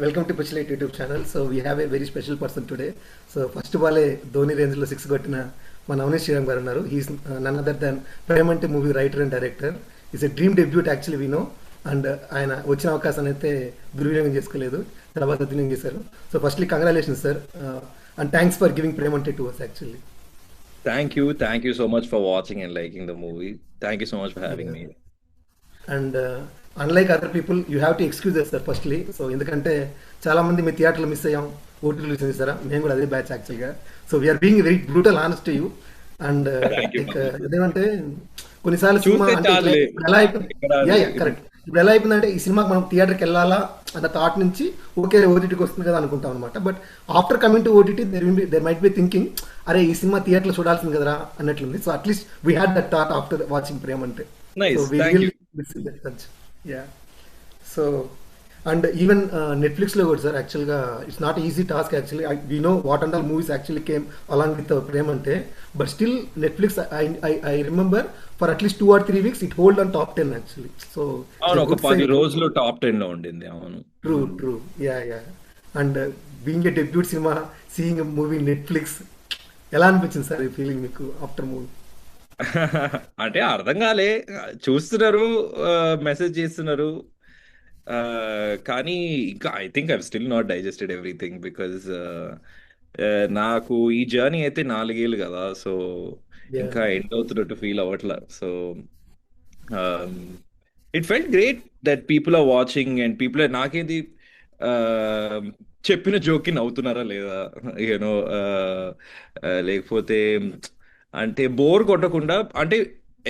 Welcome to Pitchlight YouTube channel. So we have a very special person today. So first of all, Dhoni range లో six కొట్టిన మన అవనీష్ శ్రీరామ్ గారు ఉన్నారు. He's none other than Premante movie writer and director. Is a dream debut actually వినో. And ఆయన వచ్చిన అవకాశాన్ని అయితే దుర్వినియోగం చేసుకోలేదు, తర్వాత సద్వినియోగం చేశారు. So firstly congratulation sir, and thanks for giving Premante to us actually. Thank you. Thank you so much for watching and liking the movie. Thank you so much for having me. And unlike other people you have to excuse sir firstly. So ఎందుకంటే చాలా మంది మీ థియేటర్లో miss అయ్యాం, ఓటీటీలు చూసారా, మేము కూడా అదే బ్యాచ్ యాక్చువల్గా. So we're being very brutal honest you. And Thank you. అదేమంటే కొన్నిసార్లు సినిమా చూస్తే అంటే చాలులే. ఎలా అయిపోయింది, ఇక్కడ అది కరెక్ట్, ఇప్పుడు ఎలా అయిపోయిందంటే ఈ సినిమాకి మనం థియేటర్కి వెళ్ళాలా అన్న థాట్ నుంచి ఓకే ఓటీటీకి వస్తుంది కదా అనుకుంటాం అనమాట. But after coming to OTT there might be thinking, అరే ఈ సినిమా థియేటర్లో చూడాల్సింది కదరా అన్నట్లుంది. So at least we had that thought after watching Prem అంటే. So nice. We Thank real you. Such yeah. So and even నెట్ఫ్లిక్స్లో కూడా సార్ యాక్చువల్గా it's not easy task actually. We know what and all movies actually came along with Prem అంటే, but still Netflix I remember for at least 2 or 3 weeks it hold on top 10 actually. So అవును, it's ఒక good 10 sign. రోజులు top 10 లో ఉండింది. అవును. True true. Yeah yeah. And being a debut cinema, seeing movie Netflix, ఎలా అనిపించింది sir ఈ feeling మీకు ఆఫ్టర్ మూవీ? అంటే అర్థం కాలే. చూస్తున్నారు, మెసేజ్ చేస్తున్నారు. కానీ ఇంకా I think I still not digested everything because నాకు ఈ జర్నీ అయితే 4 ఏళ్ళు కదా. సో యా ఇంకా ఎండ్ అవుతున్నట్టు ఫీల్ అవ్వట్లా. So it felt great that people are watching and people నాకేది చెప్పిన జోక్కి నవ్వుతున్నారా లేదా, యూనో, లేకపోతే అంటే బోర్ కొట్టకుండా, అంటే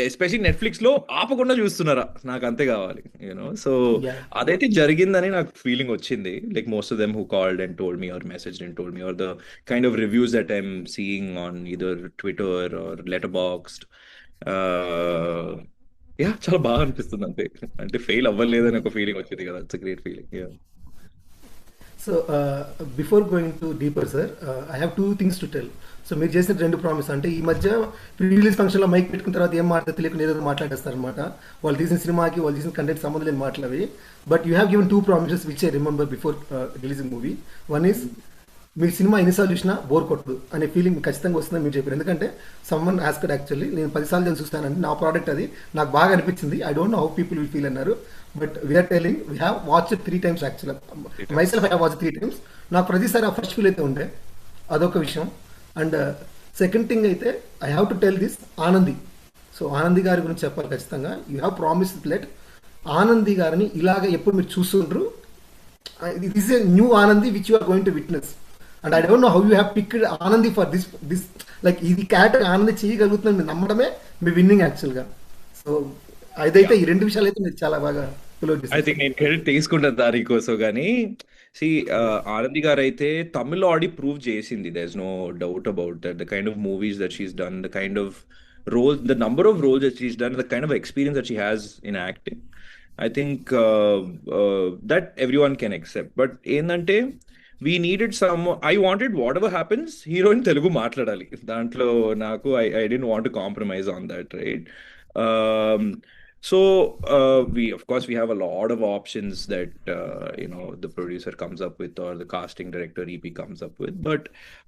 ఎస్పెషల్లీ నెట్ఫ్లిక్స్ లో ఆపకుండా చూస్తున్నారా, నాకు అంతే కావాలి, యూనో. సో యా అదైతే జరిగిందని నాకు ఫీలింగ్ వచ్చింది. Like most of them who called and told me or message and told me or the kind of reviews that I'm seeing on either Twitter or Letterboxd. Yeah, చాలా బాగా అనిపిస్తుంది అంతే. అంటే fail అవ్వలేదని ఒక feeling వచ్చింది కదా. It's great feeling. Yeah. So before going to deeper sir, I have 2 things to tell. So మీరు చేసిన 2 ప్రామిస్ అంటే ఈ మధ్య ప్రీ రిలీజ్ ఫంక్షన్లో మైక్ పెట్టుకున్న తర్వాత ఏం మాట్లాడితే తెలియకుండా ఏదో మాట్లాడేస్తారు అనమాట. వాళ్ళు తీసిన సినిమాకి వాళ్ళు తీసిన కంటెంట్ సంబంధం లేని మాటలు అవి. But you have given 2 promises which I remember before releasing movie. One is, me cinema ఎన్నిసార్లు చూసినా బోర్ కొట్టదు అనే ఫీలింగ్ ఖచ్చితంగా వస్తుందని మీరు చెప్పారు. ఎందుకంటే సమ్మన్ ఆస్కడ్ యాక్చువల్లీ, నేను 10 సార్లు నేను చూస్తానంటే నా ప్రోడక్ట్ అది నాకు బాగా అనిపించింది, I don't know how people will feel అన్నారు. But we are telling we have watch 3 times actual. Myself I have watch 3 times. నాకు ప్రతిసారి ఆ ఫస్ట్ ఫీల్ అయితే ఉండే, అదొక విషయం. అండ్ సెకండ్ థింగ్ అయితే I have to tell this Anandi. So Anandi గారి గురించి చెప్పాలి ఖచ్చితంగా. You have promise let Anandi గారిని ఇలాగ ఎప్పుడు మీరు చూస్తుండ్రు, this a new Anandi which you are going to witness. And I don't know how you have picked Anandi for this like ఇది క్యారెక్టర్ ఆనంది చేయగలుగుతుందని మీరు నమ్మడమే మీ విన్నింగ్ యాక్చువల్గా. సో అదైతే ఈ 2 విషయాలు అయితే మీరు చాలా బాగా పులో ఐ చేశారు థింక్ సార్. నేను క్రెడిట్ తీసుకుంటాను దానికోసం. కానీ సి, ఆనంది గారు అయితే తమిళ్లో ఆడి ప్రూవ్ చేసింది. There is no doubt about that. The kind of movies that she's done, the kind of role, the number of roles that she's done, the kind of experience that she has in acting, I think that every one can accept. But ఏంటంటే we needed some, I wanted what ever happens heroine Telugu మాట్లాడాలి దాంట్లో. నాకు I don't want compromise on that, right? So we of course we have a lot of options that the producer comes up with or the casting director EP comes up with. But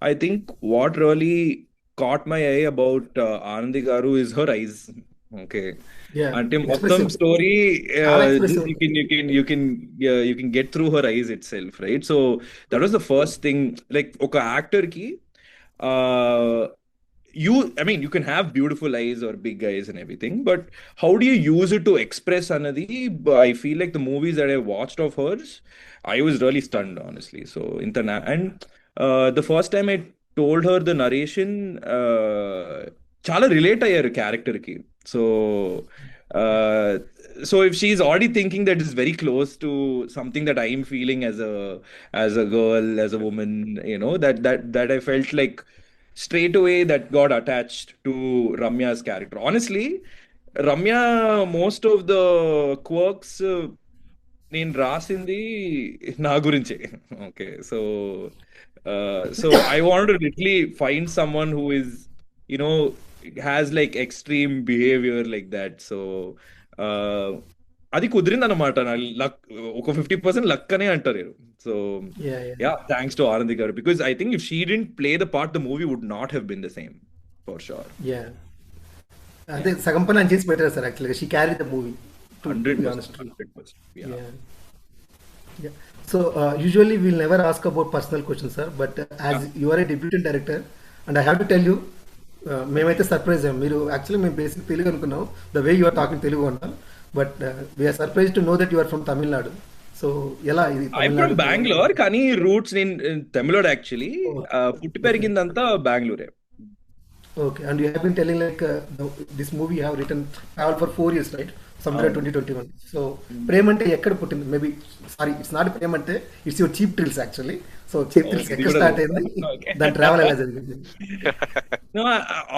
I think what really caught my eye about Anandi Garu is her eyes. Okay. Yeah అంటే మొత్తం expressive, story చాలా expressive you ఉంటుంది. can you can you can yeah, you can get through her eyes itself, right? So that was the first thing. Like ఒక actor కి uh, I mean, you can have beautiful eyes or big eyes and everything, but how do you use it to express another? I feel like the movies that I watched of hers, I was really stunned, honestly. So and the first time I told her the narration, chala relate అయ్యారు character ki. So uh, so if she's already thinking that it's very close to something that I'm feeling as a girl, as a woman, that I felt like straight away that got attached to Ramya's character. Honestly, Ramya, most of the quirks నేను రాసింది నా గురించే. Okay. So I wanted to literally find someone who is, you know, has like extreme behavior like that. So uh, అది కుదిరింది అనమాట. నా luck ఒక 50% luck అనే అంటారు. So Yeah, yeah, yeah, thanks to Anandi garu, because I think if she didn't play the part the movie would not have been the same for sure. yeah. అదే yeah, సగం పని ఆయన చేసి పెట్టారు సార్ యాక్చువల్గా. She carry the movie to be 100%, honest. 100%. Yeah. Yeah. Yeah. So usually we'll never ask about personal questions, sir. But yeah. as you are a deputy director, and I have to tell you, మేమైతే surprise అయ్యాం. మీరు actually మేము basic Telugu అనుకున్నాం, the way you are talking Telugu అన్నా. But we are surprise to know that you are from Tamil Nadu. So ఎలా ఇది I from Tamil Nadu Telangana? Bengaluru, కానీ roots నేను తమిళోడు యాక్చువల్లీ. పుట్టి ఓకే, పెరిగిందంతా బెంగళూరే. Okay. And you have been telling like this movie you have written travel for 4 years, right? Somewhere అవును. 2021. So Premante ఎక్కడ పుట్టింది? మేబీ సారీ, ఇట్స్ నాట్ ప్రేమ అంటే, it's your cheap thrills actually. So cheap thrills ఇది ఎక్కడ కూడా start తెలుసా? అయింది? Okay. దాని ట్రావెల్ ఎలా జరిగింది? No,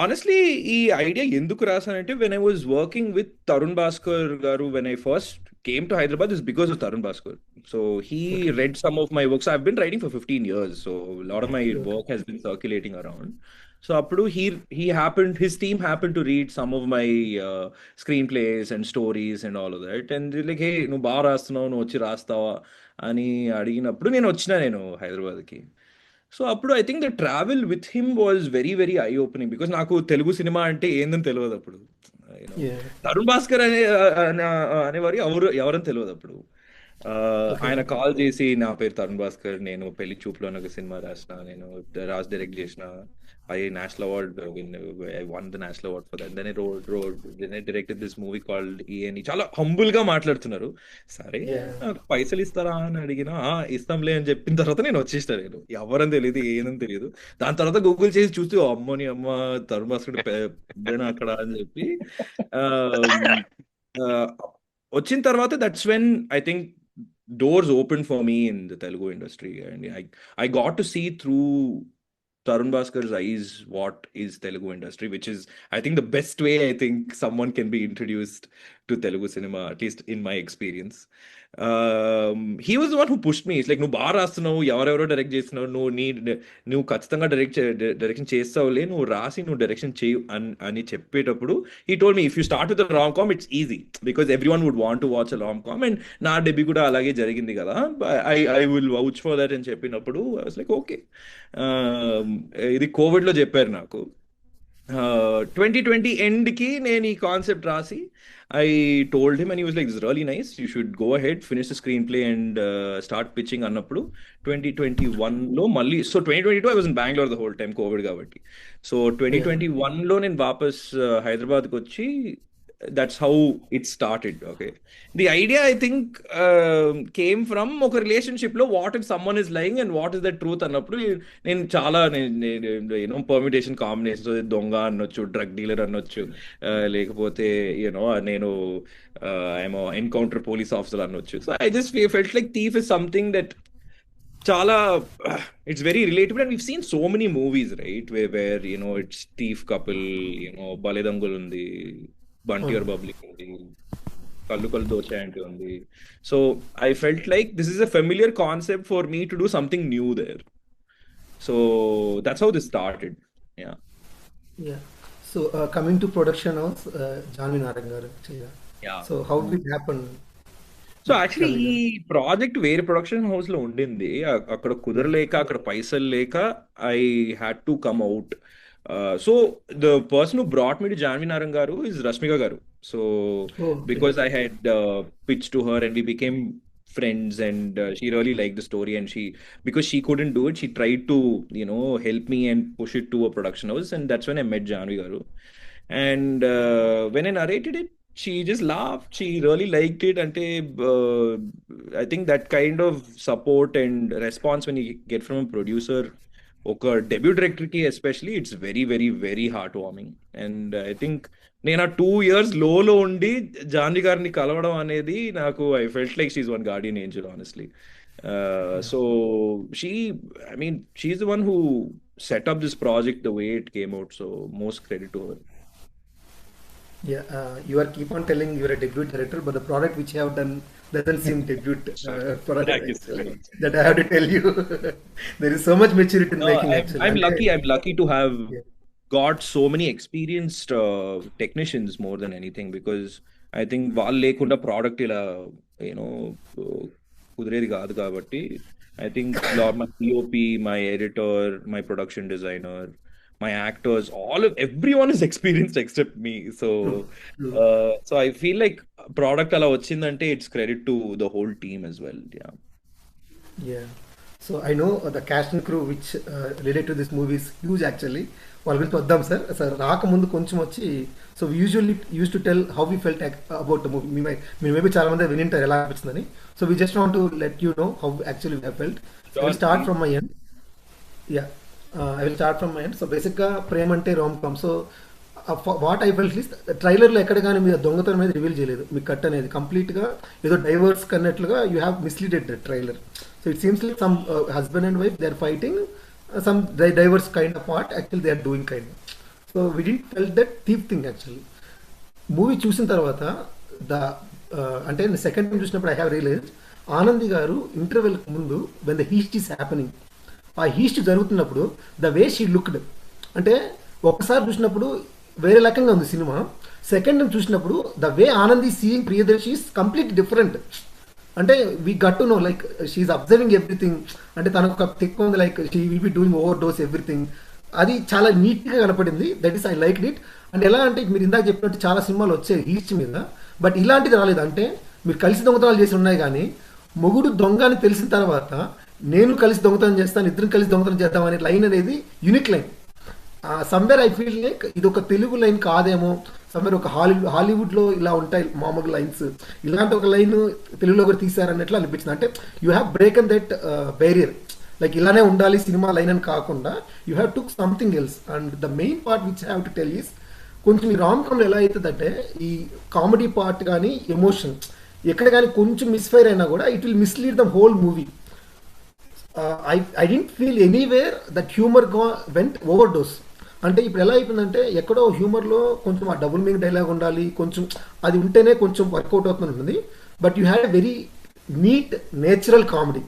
honestly, ఈ ఐడియా ఎందుకు రాసానంటే, when I was working with Tarun Bhaskar garu, when I first came to Hyderabad, is because of Tarun Bhaskar. So he okay, read some of my work. So I've been writing for 15 years. So a lot of my okay, okay. work has been circulating around. So appudu his team happened to read some of my screenplays and stories and all of that. And they're like, hey, నువ్వు బాగా రాస్తున్నావు, నువ్వు వచ్చి రాస్తావా అని అడిగినప్పుడు నేను హైదరాబాద్కి. So అప్పుడు I think the travel with him was very very eye opening, because నాకు తెలుగు సినిమా అంటే ఏందని తెలియదు అప్పుడు. యూనో యా, తరుణ్ భాస్కర్ అనేవారు ఎవరని తెలియదు అప్పుడు. ఓకే, ఆయన కాల్ చేసి, నా పేరు తరుణ్ భాస్కర్, నేను పెళ్లి చూపులో అని ఒక సినిమా రాసిన, నేను డైరెక్ట్ చేసిన, I national award I won the national award for that, then I directed this movie called ఈఎని. చాలా హంబుల్ గా మాట్లాడుతున్నారు. సరే, యా, నాకు పైసలు ఇస్తారా అని అడిగినా, "ఆ, ఇస్తాంలే" అని చెప్పిన తర్వాత నేను వచ్చేసిన. నేను ఎవరని తెలియదు, ఏనని తెలియదు. దాని తర్వాత గూగుల్ చేసి చూస్తే, "ఓ అమ్మని అమ్మ, తరుణ్ భాస్కర్ పెద్దనా అక్కడ" అని చెప్పి ఆమ్, ఆ, వచ్చిన తర్వాత that's when I think doors opened for me in the Telugu industry, and I got to see through Tarun Bhaskar's eyes what is Telugu industry, which is, I think, the best way I think someone can be introduced to Telugu cinema, at least in my experience. He was the one who pushed me. It's like, నువ్వు బాగా రాస్తున్నావు, ఎవరెవరో direct చేస్తున్నావు, నువ్వు ఖచ్చితంగా direction చేస్తావులే, నువ్వు రాసి నువ్వు direction చేయు అని చెప్పేటప్పుడు, he told me, if you start with a rom-com, it's easy because everyone would want to watch a rom-com, and నా డెబ్యూ కూడా అలాగే జరిగింది కదా, I will vouch for that అని చెప్పినప్పుడు ఐ వాస్ లైక్, ఓకే. ఇది కోవిడ్లో చెప్పారు నాకు. 2020 ఎండ్కి నేను ఈ కాన్సెప్ట్ రాసి I told him, and he was like, this really nice, you should go ahead, finish the screen play and start pitching అన్నప్పుడు 2021లో మళ్ళీ. So 2022 I was in Bengaluru the whole time, Covid కాబట్టి. సో యా, 2021లో నేను వాపస్ హైదరాబాద్కి వచ్చి, that's how it started. Okay, the idea, I think, came from ఒక relationship లో what if someone is lying and what is the truth అన్నప్పుడు, నేను చాలా యూనో పర్మిటేషన్ కాంబినేషన్స్, దొంగ అనొచ్చు, డ్రగ్ డీలర్ అనొచ్చు, లేకపోతే యూనో నేను ఏమో ఎన్కౌంటర్ పోలీస్ ఆఫీసర్ అనొచ్చు. So I just felt like thief is something that చాలా, it's very relatable, and we've seen so many movies, right, where you know, it's thief couple, you know, బలిదంగులు ఉంది, Bunty are అవును. బబ్లిక్ ఉంది, కళ్ళు కళ్ళు దోచాయంటే ఉంది. So I felt like this is a familiar concept for me to do something new there. So that's how this started. Yeah. Yeah. So coming to production house Janvi Narayana garu. Yeah. So how did happen so with actually Janvi ఈ garu? Project వేరే production house లో ఉండింది. అక్కడ కుదరలేక, అక్కడ పైసలు లేక, I had to come out. So the person who brought me to Janhvi Narang గారు is Rashmika గారు. So okay, because I had pitch to her and we became friends, and she really liked the story, and because she couldn't do it, she tried to, you know, help me and push it to a production house, and that's when I met Janvi garu. And when I narrated it, she just laughed. She really liked it. And I think that kind of support and response when you get from a producer, ఒక debut డైరెక్టర్కి especially, it's very very very heart warming. And I think నేను ఆ 2 years లోలో ఉండి జాన్వి గారిని కలవడం అనేది, నాకు I felt like she's one guardian angel, honestly. So she, I mean, she's the one who set up this project the way it came out. So most credit to her. Yeah, you are keep on telling you are a debut director, but the product which you have done doesn't seem debut product Thank you so actually. much. That I have to tell you, there is so much maturity in No, making actually. I'm అంటే lucky. I'm lucky to have yeah, got so many experienced technicians more than anything, because I think వాళ్ళు లేకుండా product ఇలా you know కుదిరేది కాదు కాబట్టి I think my DOP, my editor, my production designer, my actors, everyone is experienced except me. So True, true. So I feel like product అలా వచ్చిందంటే it's credit to the whole team as well. Yeah. Yeah. So I know the cast and crew which relate to this movie is huge actually. వాళ్ళ గురించి వద్దాం sir. Sir రాకముందు కొంచెం వచ్చి so usually use to tell how we felt about the movie. మీరు maybe చాలా మంది వినింటారు ఎలా అనిపించిందని. So we just want to let you know how actually we felt. I will start from my end. Yeah, I will start from my end. So బేసిక్గా Premante rom com. So what I felt లీస్ ట్రైలర్లో ఎక్కడ కానీ మీరు దొంగతనం అనేది reveal చేయలేదు. మీ cut అనేది కంప్లీట్గా ఏదో డైవర్స్ కన్నట్లుగా you have misleaded the trailer. So it seems like some husband and wife they are fighting some diverse kind of part actually they are doing kind of. So we didn't felt that thief thing actually. Movie చూసిన తర్వాత the అంటే second time చూసినప్పుడు I have realise Anandi garu interval ముందు when the heist is happening, ఆ heist జరుగుతున్నప్పుడు the way she looked అంటే ఒకసారి చూసినప్పుడు వేరే రకంగా ఉంది సినిమా. సెకండ్ టైం చూసినప్పుడు the way Anandi seeing Priyadarshi is complete different. అంటే we got to know like she's observing everything. అంటే తనకు ఒక టెక్ ఉంది like she will be doing over dose everything. అది చాలా నీట్గా కనపడింది. That is I like it. And ఎలా అంటే మీరు ఇందాక చెప్పినట్టు చాలా సినిమాలు వచ్చాయి హీస్ట్ మీద, బట్ ఇలాంటిది రాలేదు. అంటే మీరు కలిసి దొంగతనాలు చేసి ఉన్నాయి కానీ మొగుడు దొంగ అని తెలిసిన తర్వాత నేను కలిసి దొంగతనం చేస్తాను, ఇద్దరం కలిసి దొంగతనం చేద్దాం అనే లైన్ అనేది unique line. Somewhere I feel like ఇది ఒక తెలుగు లైన్ కాదేమో, సమ్వేర్ ఒక హాలీవుడ్లో ఇలా ఉంటాయి మామూలు లైన్స్, ఇలాంటి ఒక లైన్ తెలుగులో కూడా తీశారన్నట్లు అనిపించింది. అంటే you have broken that barrier. Like ఇలానే ఉండాలి సినిమా లైన్ అని కాకుండా you have took something else. And the main part which have to tell is కొంచెం ఈ రామ్ కామ్లో ఎలా అవుతుందంటే ఈ కామెడీ పార్ట్ కానీ ఎమోషన్ ఎక్కడ కానీ కొంచెం మిస్ఫైర్ అయినా కూడా it will mislead the whole movie. I didn't feel anywhere that humour vent over dose. అంటే ఇప్పుడు ఎలా అయిపోయిందంటే ఎక్కడో హ్యూమర్లో కొంచెం ఆ డబుల్ మీనింగ్ డైలాగ్ ఉండాలి, కొంచెం అది ఉంటేనే కొంచెం వర్కౌట్ అవుతుంది ఉంటుంది. But you had a very neat natural comedy.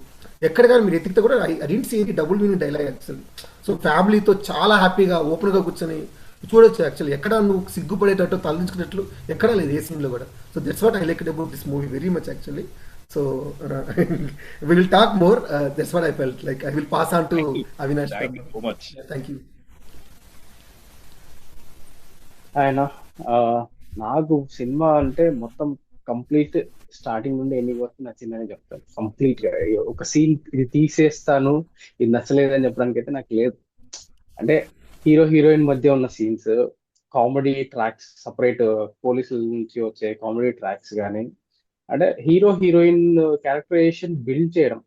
ఎక్కడ కానీ మీరు ఎతికితే కూడా I don't see any double meaning dialogue actually. So ఫ్యామిలీతో చాలా హ్యాపీగా ఓపెన్గా కూర్చొని చూడొచ్చు యాక్చువల్లీ. ఎక్కడ నువ్వు సిగ్గుపడేటట్టు తలదించుకున్నట్లు ఎక్కడా లేదు ఏ సీన్లో కూడా. So that's what I like about this movie very much actually. So we will talk more. That's what I felt like. I will pass on to Avinash. Thank you so much. Thank you. ఆయన ఆ, నాకు cinema అంటే మొత్తం complete starting నుండి ఎన్ని వరకు నచ్చిందని చెప్తాను. కంప్లీట్ గా ఒక సీన్ ఇది తీసేస్తాను ఇది నచ్చలేదని చెప్పడానికి అయితే నాకు లేదు. అంటే హీరో హీరోయిన్ మధ్య ఉన్న సీన్స్, కామెడీ ట్రాక్స్, సపరేట్ పోలీసుల నుంచి వచ్చే కామెడీ ట్రాక్స్ కానీ, అంటే హీరో హీరోయిన్ క్యారెక్టరైజేషన్ బిల్డ్ చేయడం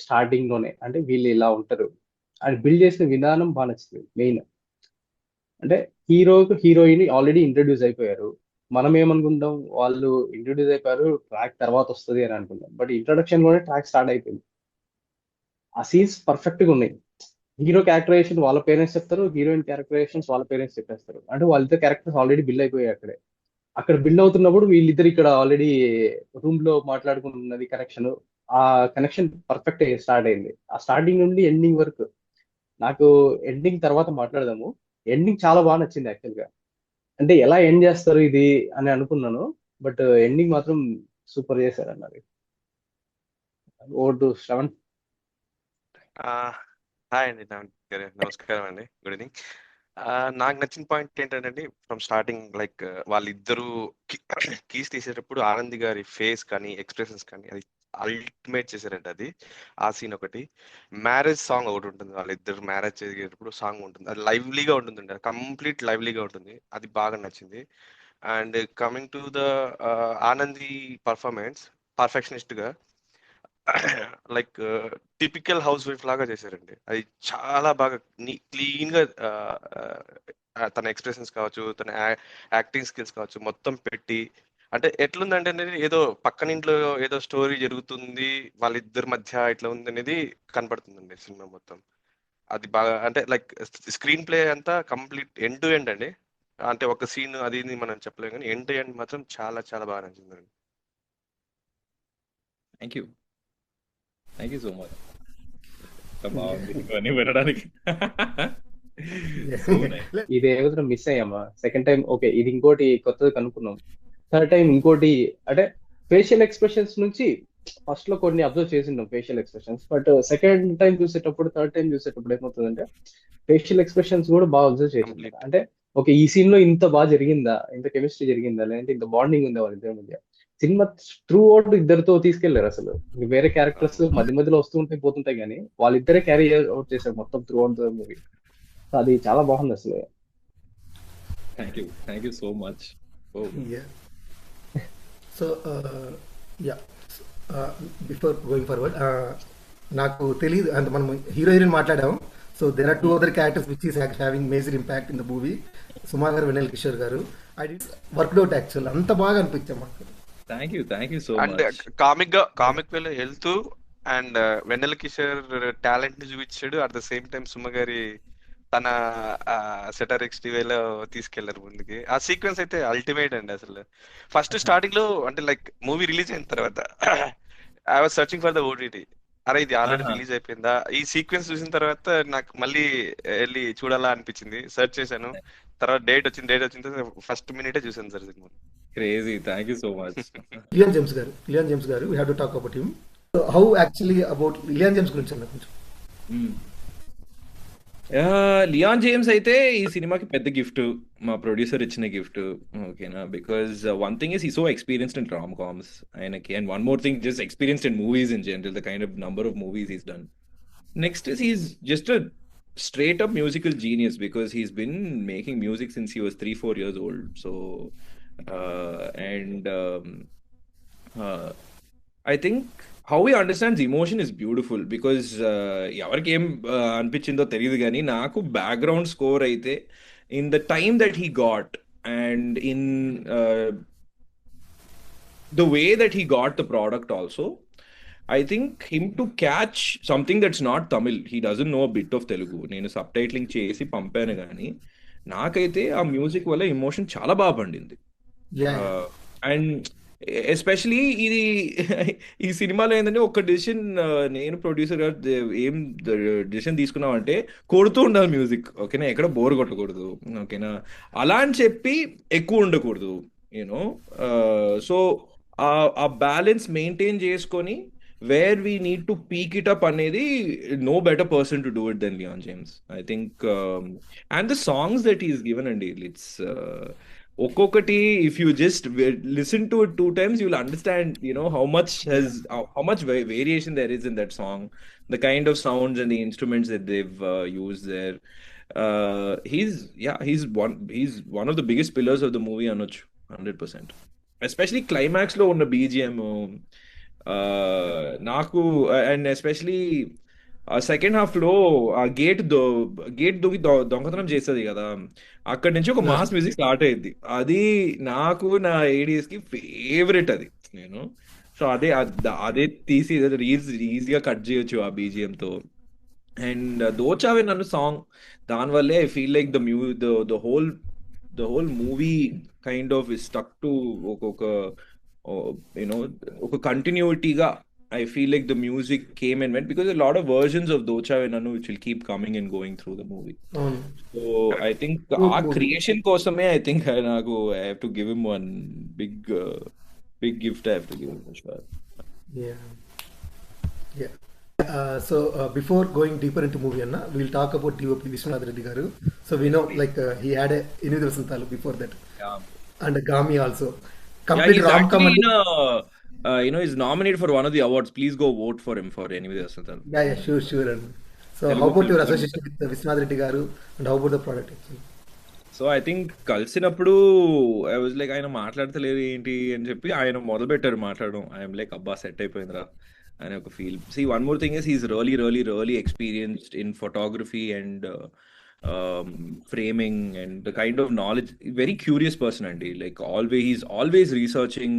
స్టార్టింగ్ లోనే, అంటే వీళ్ళు ఇలా ఉంటారు అని బిల్డ్ చేసిన విధానం బాగా నచ్చింది. మెయిన్ అంటే హీరోకి హీరోయిన్ ఆల్రెడీ ఇంట్రడ్యూస్ అయిపోయారు. మనం ఏమనుకుంటాం, వాళ్ళు ఇంట్రడ్యూస్ అయిపోయారు ట్రాక్ తర్వాత వస్తుంది అని అనుకుంటాం. బట్ ఇంట్రడక్షన్ లోనే ట్రాక్ స్టార్ట్ అయిపోయింది. ఆ సీన్స్ పర్ఫెక్ట్ గా ఉన్నాయి. హీరో క్యారెక్టరైజేషన్ వాళ్ళ పేరెంట్స్ చెప్తారు, హీరోయిన్ క్యారెక్టరైజేషన్స్ వాళ్ళ పేరెంట్స్ చెప్పేస్తారు. అంటే వాళ్ళిద్దరు క్యారెక్టర్స్ ఆల్రెడీ బిల్డ్ అయిపోయాయి అక్కడే. అక్కడ బిల్డ్ అవుతున్నప్పుడు వీళ్ళిద్దరు ఇక్కడ ఆల్రెడీ రూమ్ లో మాట్లాడుకుంటున్నది కనెక్షన్. ఆ కనెక్షన్ పర్ఫెక్ట్ స్టార్ట్ అయింది. ఆ స్టార్టింగ్ నుండి ఎండింగ్ వరకు. నాకు ఎండింగ్ తర్వాత మాట్లాడదాము. ఎండింగ్ చాలా బాగా నచ్చింది యాక్చువల్ గా. అంటే ఎలా ఎండ్ చేస్తారు ఇది అని అనుకున్నాను, బట్ ఎండింగ్ మాత్రం సూపర్ చేశారు అన్నది. ఓటు శ్రవణ్. హాయ్ అండి, నమస్కారం అండి, గుడ్ ఈవినింగ్. నాకు నచ్చిన పాయింట్ ఏంటంటే ఫ్రమ్ స్టార్టింగ్ లైక్ వాళ్ళిద్దరూ కీస్ తీసేటప్పుడు ఆనంది గారి ఫేస్ కానీ ఎక్స్ప్రెషన్స్ కానీ అది అల్టిమేట్ చేశారంట. అది ఆ సీన్ ఒకటి. మ్యారేజ్ సాంగ్ ఒకటి ఉంటుంది, వాళ్ళిద్దరు మ్యారేజ్ చేసేటప్పుడు సాంగ్ ఉంటుంది, అది లైవ్లీగా ఉంటుంది, కంప్లీట్ లైవ్లీగా ఉంటుంది, అది బాగా నచ్చింది. And coming to the Anandi performance, perfectionist గా లైక్ టిపికల్ హౌస్ వైఫ్ లాగా చేశారండి. అది చాలా బాగా క్లీన్ గా తన ఎక్స్ప్రెషన్స్ కావచ్చు, తన యాక్టింగ్ స్కిల్స్ కావచ్చు మొత్తం పెట్టి, అంటే ఎట్లుందంటే అనేది ఏదో పక్కన ఇంట్లో ఏదో స్టోరీ జరుగుతుంది వాళ్ళిద్దరి మధ్య ఇట్లా ఉంది అనేది కనపడుతుందండి సినిమా మొత్తం. అది బాగా అంటే లైక్ స్క్రీన్ ప్లే అంతా కంప్లీట్ ఎండ్ టు ఎండ్ అండి. అంటే ఒక సీన్ అది ఇది మనం చెప్పలేము కానీ ఎండ్ టు ఎండ్ మాత్రం చాలా చాలా బాగా నచ్చిందండి. Thank you so much. బాగుంది ఇవన్నీ వినడానికి. ఇది ఏదో మిస్ అయ్యామా సెకండ్ టైం. ఓకే, ఇది ఇంకోటి కొత్తది కనుక్కున్నాం. థర్డ్ టైం ఇంకోటి అంటే ఫేషియల్ ఎక్స్ప్రెషన్స్ నుంచి ఫస్ట్ లో కొన్ని అబ్జర్వ్ చేసింటాం facial expressions, but second time చూసేటప్పుడు థర్డ్ టైం చూసేటప్పుడు ఏమవుతుందంటే ఫేషియల్ ఎక్స్ప్రెషన్స్ కూడా బాగా అబ్జర్వ్ చేసింటాం. కంప్లీట్. అంటే ఓకే, ఈ సీన్ లో ఇంత బాగా జరిగిందా, ఇంత కెమిస్ట్రీ జరిగిందా, లేదంటే ఇంత బాండింగ్ ఉందా వాళ్ళిద్దరి మధ్య. సినిమా త్రూ అవుట్ ఇద్దరితో తీసుకెళ్లారు అసలు. ఇంక వేరే క్యారెక్టర్స్ మధ్య మధ్యలో వస్తూ ఉంటాయి పోతుంటాయి, కానీ వాళ్ళిద్దరే క్యారీ అవుట్ చేశారు మొత్తం త్రూ అవుట్ ద మూవీ. అది చాలా బాగుంది అసలు. Thank you so much. Yeah. So, yeah. Before going forward, నాకు తెలియదు అంటే మనం హీరో హీరోయిన్ మాట్లాడాము. So there are two other characters which is having major impact in the movie. Suma garu, Vennela Kishore garu. I did worked out actual, అంత బాగా అనిపించాం మాకు. Thank you so and much. Comic వేలో వెళ్తూ అండ్ వెన్నెల కిషోర్ టాలెంట్ ని చూపించాడు. At the same time Suma గారి తన సెటరిక్స్ వేలో తీసుకెళ్లారు ముందుకి. ఆ సీక్వెన్స్ అయితే అల్టిమేట్ అండి అసలు. ఫస్ట్ స్టార్టింగ్ లో అంటే లైక్ మూవీ రిలీజ్ అయిన తర్వాత I was searching for the OTT. అరే ఇది ఆల్రెడీ రిలీజ్ అయిపోయిందా, ఈ సీక్వెన్స్ చూసిన తర్వాత నాకు మళ్ళీ వెళ్ళి చూడాలా అనిపించింది. సెర్చ్ చేశాను, తర్వాత డేట్ వచ్చిన తర్వాత ఫస్ట్ మినిటే చూసాను సార్ సినిమా. Crazy, thank you so much. Leon James garu, we have to talk about him. So how actually about Leon James గురించి అన్న కొంచెం. లియాన్ జేమ్స్ అయితే ఈ సినిమాకి పెద్ద గిఫ్ట్, మా ప్రొడ్యూసర్ ఇచ్చిన గిఫ్ట్. ఓకేనా, because one thing is he so experienced in rom coms ఆయనకి, and one more thing just experienced in movies in general, the kind of number of movies he's done. Next is he's just a straight up musical genius because he's been making music since he was 3-4 years old. So, and I think how he understands emotion is beautiful because ఎవరికి ఏం అనిపించిందో తెలియదు కానీ నాకు background score అయితే in the time that he got and in the way that he got the product also, I think him to catch something that's not Tamil, he doesn't know a bit of Telugu. నేను సబ్టైటిలింగ్ చేసి పంపాను కానీ నాకైతే ఆ music వల్ల emotion చాలా బాగా పండింది. అండ్ ఎస్పెషలీ ఇది ఈ సినిమాలో ఏంటంటే ఒక డెసిషన్, నేను ప్రొడ్యూసర్ గారు ఏం డెసిషన్ తీసుకున్నామంటే కొడుతూ ఉండాలి మ్యూజిక్. ఓకేనా, ఎక్కడ బోర్ కొట్టకూడదు. ఓకేనా, అలా అని చెప్పి ఎక్కువ ఉండకూడదు. యూనో, సో ఆ బ్యాలెన్స్ మెయింటైన్ చేసుకొని where we need to peak it up anedi, no better person to do it than Leon James, I think. And the songs that he's given, and it's okokati, if you just listen to it 2 times you'll understand, you know, how much variation there is in that song, the kind of sounds and the instruments that they've used there. He's one of the biggest pillars of the movie, Anuj, 100%. Especially climax lo unna BGM నాకు, and especially second half లో ఆ gate దూకి దొంగతనం చేస్తుంది కదా, అక్కడి నుంచి ఒక మాస్ మ్యూజిక్ స్టార్ట్ అయ్యింది. అది నాకు నా ఏడియస్ కి ఫేవరెట్ అది. నేను సో అదే తీసి ఈజీగా కట్ చేయొచ్చు ఆ బీజిఎం తో. అండ్ దోచావే నన్ను సాంగ్, దానివల్లే I feel like the whole movie kind of is stuck to ఒక ఒక కంటిన్యూటీగా. I feel like the music came and went because a lot of versions of Docha Venanu which will keep coming and going through the movie. So I think our creation kosame, I think I have to give him one big gift. I have to give him for sure. Yeah. So before going deeper into movie, Anna, we'll talk about DOP Vishwanath Reddy garu. So we know like he had a Enemithu Vasantalu before that, and Gami also. Complete rom-com. He's nominated for one of the awards. Please go vote for him for Enemithu Vasantalu. Yeah, sure. So how about your association with Vishwanath Reddy garu, and how about the product actually? So I think కలిసినప్పుడు I was like, ఆయన మాట్లాడతలేదు ఏంటి అని చెప్పి ఆయన మొదలు పెట్టారు మాట్లాడడం. I'm like, అబ్బా సెట్ అయిపోయిందిరా అనే ఒక feel. See, one more thing is he's really experienced in photography and framing and the kind of knowledge, very curious person అండి. Like he's always researching